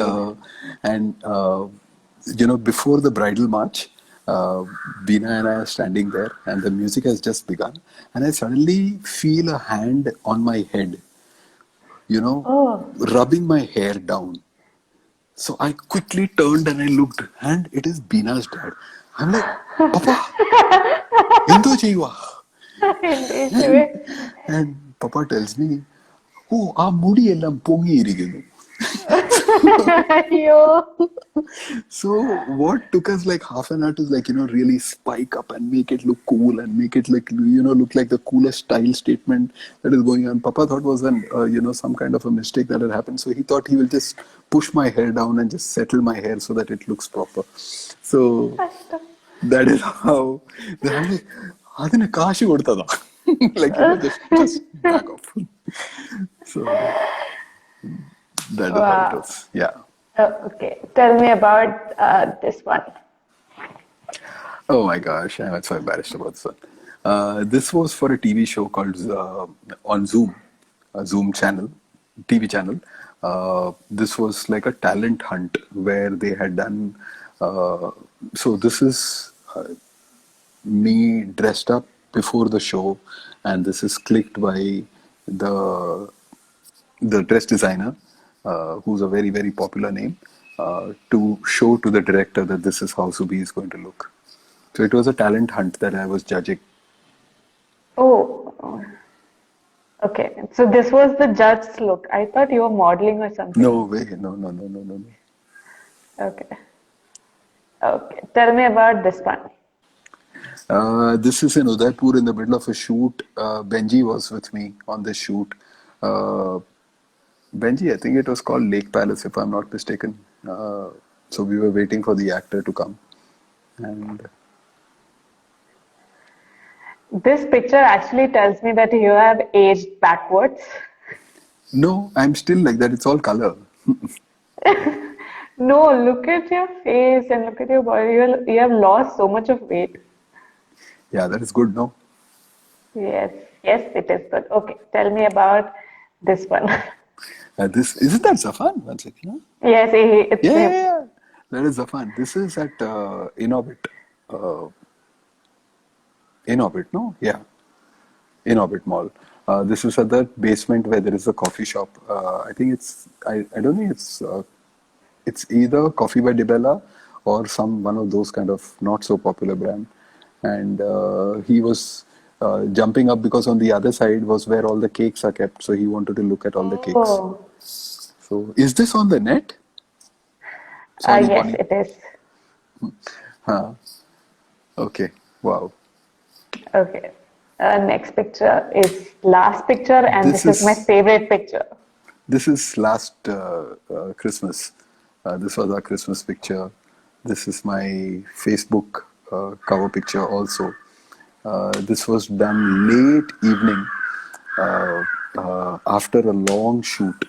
sweet. before the bridal march, Beena and I are standing there, and the music has just begun, and I suddenly feel a hand on my head, Oh. rubbing my hair down. So I quickly turned and I looked, and it is Beena's dad. I'm like, Papa, endu cheyva? Indeed. And Papa tells me, oh, ആ മുടിയെല്ലാം പൊങ്ങിയിരിക്കുന്നു. Yo. So what took us like half an hour to really spike up and make it look cool and make it like look like the coolest style statement that is going on. Papa thought was an some kind of a mistake that had happened, so he thought he will just push my hair down and just settle my hair so that it looks proper. So that is how അതിന് കാശ് കൊടുത്തതാ. Like just back off. So that is how it was. Yeah. Oh, okay. Tell me about this one. Oh my gosh, I'm so embarrassed about this one. This was for a TV show called on Zoom, a Zoom channel, TV channel. This was like a talent hunt where they had done. So this is me dressed up before the show, and this is clicked by the dress designer, who's a very, very popular name, to show to the director that this is how Subi is going to look. So it was a talent hunt that I was judging. Oh. Okay. So this was the judge's look. I thought you were modeling or something. No way. No. Okay. Okay. Tell me about this one. This is in Udaipur in the middle of a shoot. Benji was with me on this shoot. Benji, I think it was called Lake Palace, if I'm not mistaken. So we were waiting for the actor to come. And This picture actually tells me that you have aged backwards. no, I'm still like that. It's all color. No, look at your face and look at your body. You have lost so much of weight. Yeah, that is good, no? Yes, it is good. Okay, tell me about this one. This isn't that Zafan? One second. Huh? Yes, it's him. Yeah. That is Zafan. This is at Inorbit. Inorbit, no? Yeah. Inorbit Mall. This is at the basement where there is a coffee shop. I think I don't think it's either Coffee by Dibella or one of those kind of not so popular brand. And he was jumping up because on the other side was where all the cakes are kept. So he wanted to look at all the cakes. Oh, So is this on the net? Sorry, yes, Bonnie. it is. Okay. Wow. Okay. Next picture is last picture, and This this is my is- favorite picture. This is last Christmas. This was our Christmas picture. This is my Facebook cover picture also. This was done late evening after a long shoot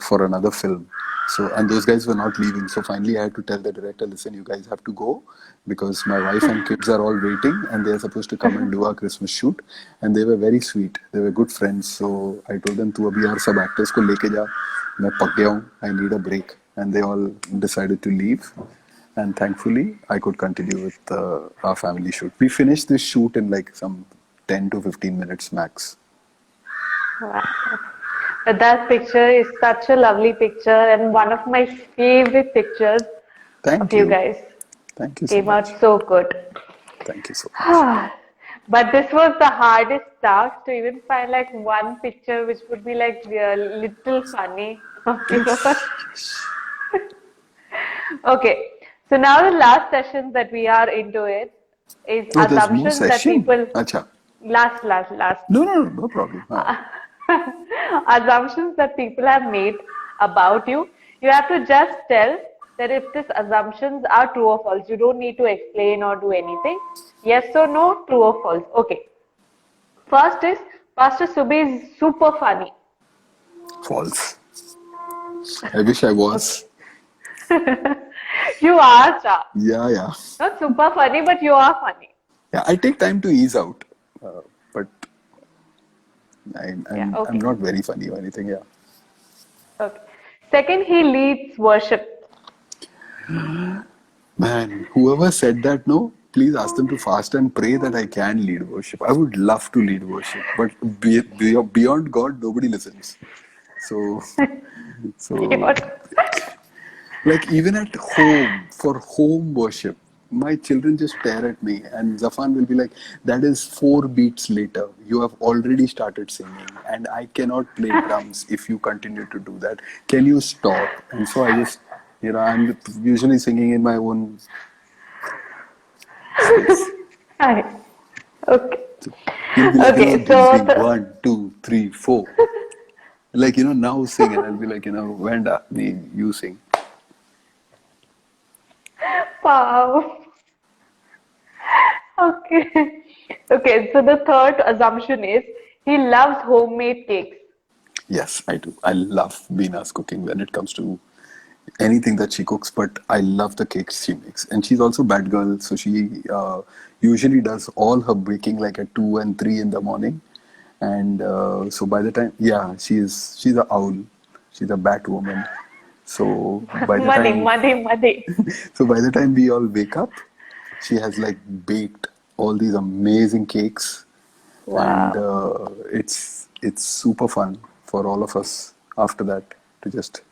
for another film. So, and those guys were not leaving. So finally, I had to tell the director, listen, you guys have to go because my wife and kids are all waiting and they're supposed to come and do our Christmas shoot. And they were very sweet. They were good friends. So I told them, तू अभी और सब actors को लेके जा. मैं पक गया हूँ. I need a break. And they all decided to leave. And thankfully, I could continue with our family shoot. We finished this shoot in like some 10 to 15 minutes max. Wow. But that picture is such a lovely picture and one of my favorite pictures Thank of you guys. Thank you so Came much. out so good. Thank you so much. But this was the hardest task to even find like one picture which would be like a little funny of yours. Okay, so now the last session that we are into it is Oh, there's more assumptions that session? people Acha. last. No problem. Assumptions that people have made about you. You have to just tell that if these assumptions are true or false. You don't need to explain or do anything. Yes or no, true or false. Okay. First is Pastor Subi is super funny. False. I wish I was. You are, Cha. Yeah. Not super funny, but you are funny. Yeah, I take time to ease out. But I'm okay. not very funny or anything, yeah. Okay. Second, he leads worship. Man, whoever said that, no, please ask them to fast and pray that I can lead worship. I would love to lead worship, but beyond God, nobody listens. So, like even at home, for home worship, my children just stare at me and Zafan will be like, that is 4 beats later. You have already started singing and I cannot play drums if you continue to do that. Can you stop? And so I just, I'm usually singing in my own space. Hi. Okay. You'll be like, Okay, so so 1, 2, 3, 4. Like, now sing and I'll be like, Venda, you sing. wow. Okay. Okay, so the third assumption is he loves homemade cakes. Yes, I do. I love Beena's cooking when it comes to anything that she cooks, but I love the cakes she makes. And she's also bad girl, so she usually does all her baking like at 2 and 3 in the morning. And so by the time, she's an owl. She's a bat woman. So by the time, so by the time we all wake up, she has like baked all these amazing cakes. Wow. And it's super fun for all of us after that to just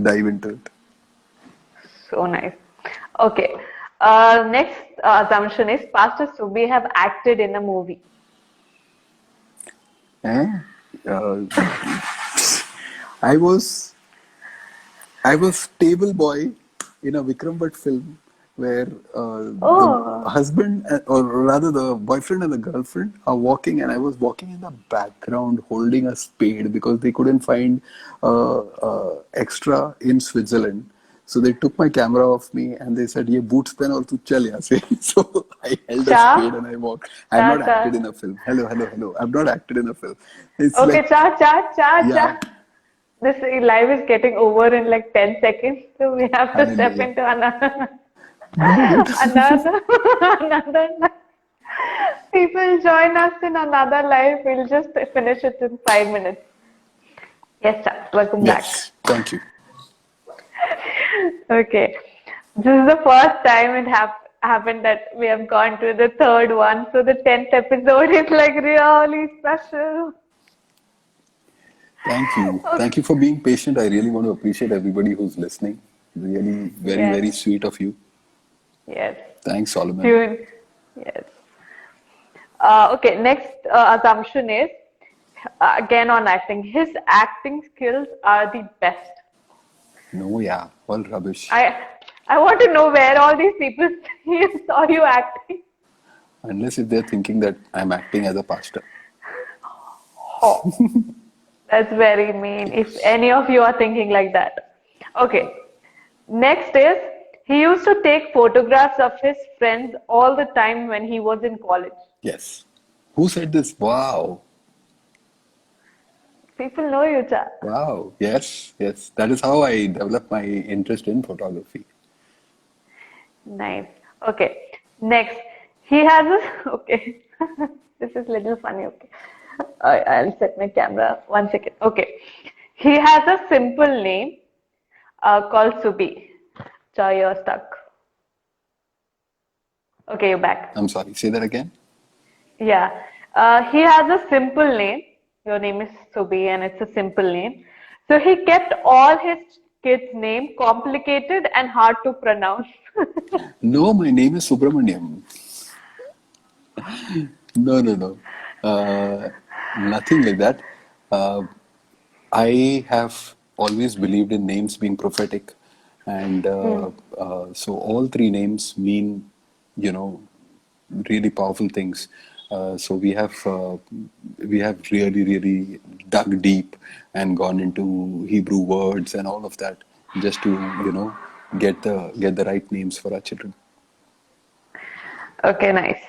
dive into it. So nice. Okay. Next assumption is Pastor Subi have acted in a movie. I was table boy in a Vikram Bhatt film where the husband, or rather the boyfriend and the girlfriend are walking, and I was walking in the background holding a spade because they couldn't find extra in Switzerland. So they took my camera off me and they said, "Ye boots pen aur tu chal yahan se." So I held a spade and I walked. I've not acted in a film. Hello. I've not acted in a film. It's okay, like, cha. This live is getting over in like 10 seconds, so we have to step into another. Another. People join us in another live. We'll just finish it in 5 minutes. Yes, sir. Welcome back. Thank you. Okay. This is the first time it happened that we have gone to the third one. So the 10th episode is like really special. Thank you. Thank you for being patient. I really want to appreciate everybody who's listening. Really very sweet of you. Yes. Thanks, Solomon. Yes. Okay, next assumption is, again on acting, his acting skills are the best. No, all rubbish. I want to know where all these people saw you acting. Unless if they're thinking that I'm acting as a pastor. Oh, that's very mean. If any of you are thinking like that. Okay. Next is, he used to take photographs of his friends all the time when he was in college. Yes. Who said this? Wow. People know you, Cha. Wow. Yes. Yes. That is how I developed my interest in photography. Nice. Okay. Next, he has a okay. This is little funny. Okay. I'll set my camera. 1 second. Okay. He has a simple name called Subi. So you're stuck. Okay, you're back. I'm sorry. Say that again. Yeah. He has a simple name. Your name is Subi and it's a simple name. So he kept all his kids' name complicated and hard to pronounce. No, my name is Subramaniam. No, no, no. Nothing like that. Uh, I have always believed in names being prophetic, and so all three names mean, you know, really powerful things. So we have really, really dug deep and gone into Hebrew words and all of that just to, get the right names for our children. Okay, nice.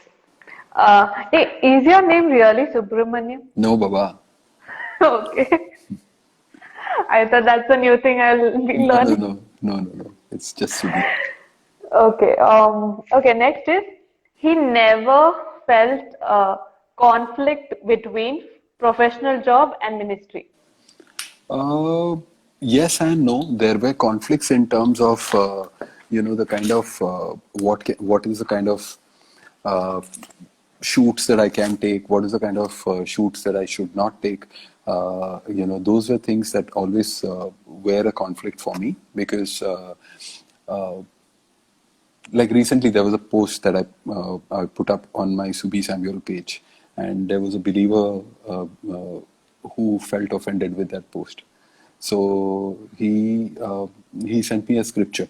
Hey, is your name really Subramaniam? No, Baba. Okay. I thought that's a new thing I'll be No, no, learning. no, no, no, no. It's just Subi. Okay. Okay. Next is he never felt conflict between professional job and ministry. Uh, yes and no. There were conflicts in terms of, the kind of what is the kind of uh, shoots that I can take, what is the kind of shoots that I should not take. Those were things that always were a conflict for me because, like recently, there was a post that I put up on my Subi Samuel page, and there was a believer who felt offended with that post. So he sent me a scripture,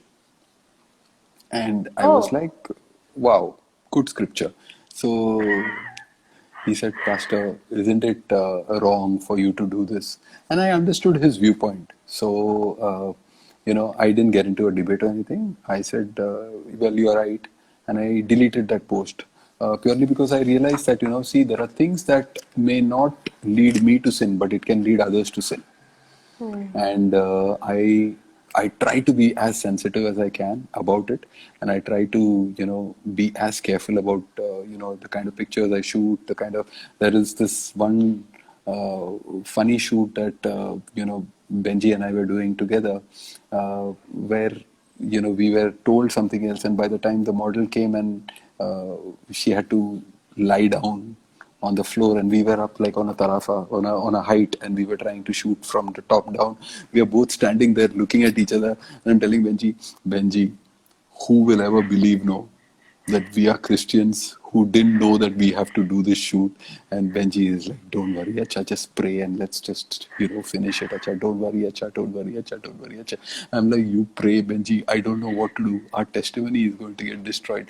and I was Oh, like, "Wow, good scripture." So he said, "Pastor, isn't it wrong for you to do this?" And I understood his viewpoint. So, I didn't get into a debate or anything. I said, "Well, you are right," and I deleted that post purely because I realized that, see, there are things that may not lead me to sin, but it can lead others to sin. And I try to be as sensitive as I can about it, and I try to be as careful about the kind of pictures I shoot. The kind of There is this one funny shoot that Benji and I were doing together, where we were told something else, and by the time the model came and she had to lie down on the floor, and we were up like on a tarafa, on a height, and we were trying to shoot from the top down. We are both standing there looking at each other, and I'm telling Benji, who will ever believe, no, that we are Christians who didn't know that we have to do this shoot? And Benji is like, don't worry, Acha, just pray and let's just, finish it, Acha. Don't worry, Acha, don't worry, Acha, don't worry, Acha. I'm like, you pray, Benji. I don't know what to do. Our testimony is going to get destroyed.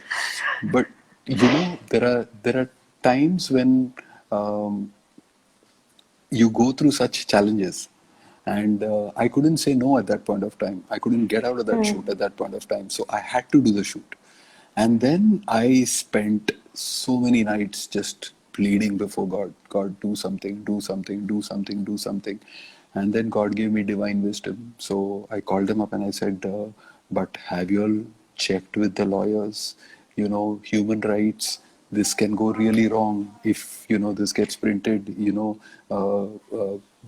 But, there are times when you go through such challenges, and I couldn't say no at that point of time. I couldn't get out of that shoot at that point of time, so I had to do the shoot. And then I spent so many nights just pleading before God, God, do something, do something, do something, do something. And then God gave me divine wisdom. So I called him up and I said, but have you all checked with the lawyers? Human rights, this can go really wrong if this gets printed.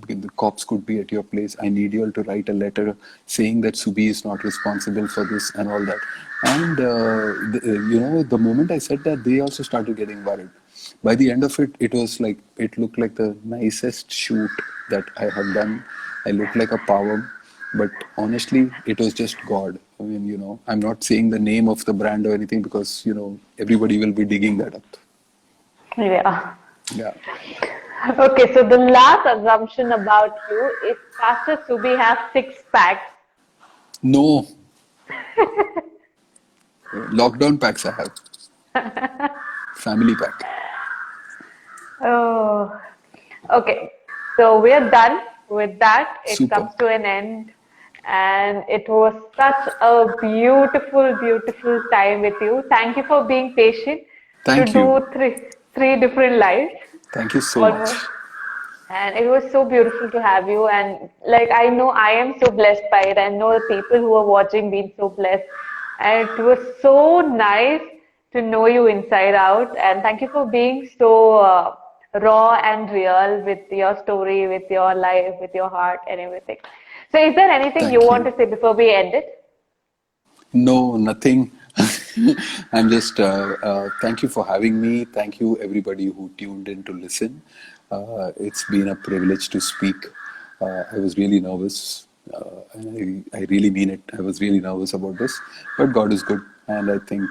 The cops could be at your place. I need you all to write a letter saying that Subi is not responsible for this and all that. And the moment I said that, they also started getting worried. By the end of it, it looked like the nicest shoot that I have done. I looked like a power, but honestly, it was just God. I mean, I'm not saying the name of the brand or anything because, everybody will be digging that up. yeah. Yeah. Okay, so the last assumption about you is Pastor Subi has six packs. No, lockdown packs I have. Family pack. Oh, okay. So we're done with that. It Super. comes to an end. And it was such a beautiful, beautiful time with you. Thank you for being patient to Thank do you. three different lives. Thank you so Almost. much. And it was so beautiful to have you. And like, I know I am so blessed by it. I know the people who are watching been so blessed. And it was so nice to know you inside out. And thank you for being so raw and real with your story, with your life, with your heart and everything. So is there anything you Thank want you. to say before we end it? No, nothing. I'm just thank you for having me. Thank you, everybody who tuned in to listen. It's been a privilege to speak. I was really nervous. I really mean it. I was really nervous about this, but God is good, and I think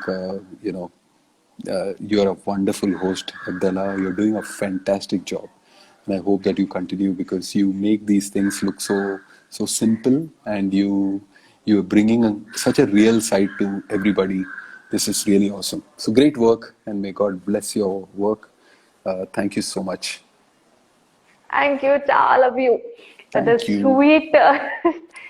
you're a wonderful host, Abdallah. You're doing a fantastic job, and I hope that you continue because you make these things look so simple, and you're bringing such a real side to everybody. This is really awesome. So great work, and may God bless your work. Thank you so much. Thank you to all of you. That is Thank you. sweet.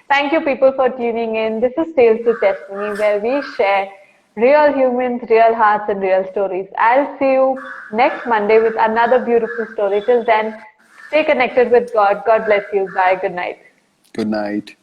Thank you, people, for tuning in. This is Tales to Testimony, where we share real humans, real hearts, and real stories. I'll see you next Monday with another beautiful story. Till then, stay connected with God. God bless you. Bye. Good night. Good night.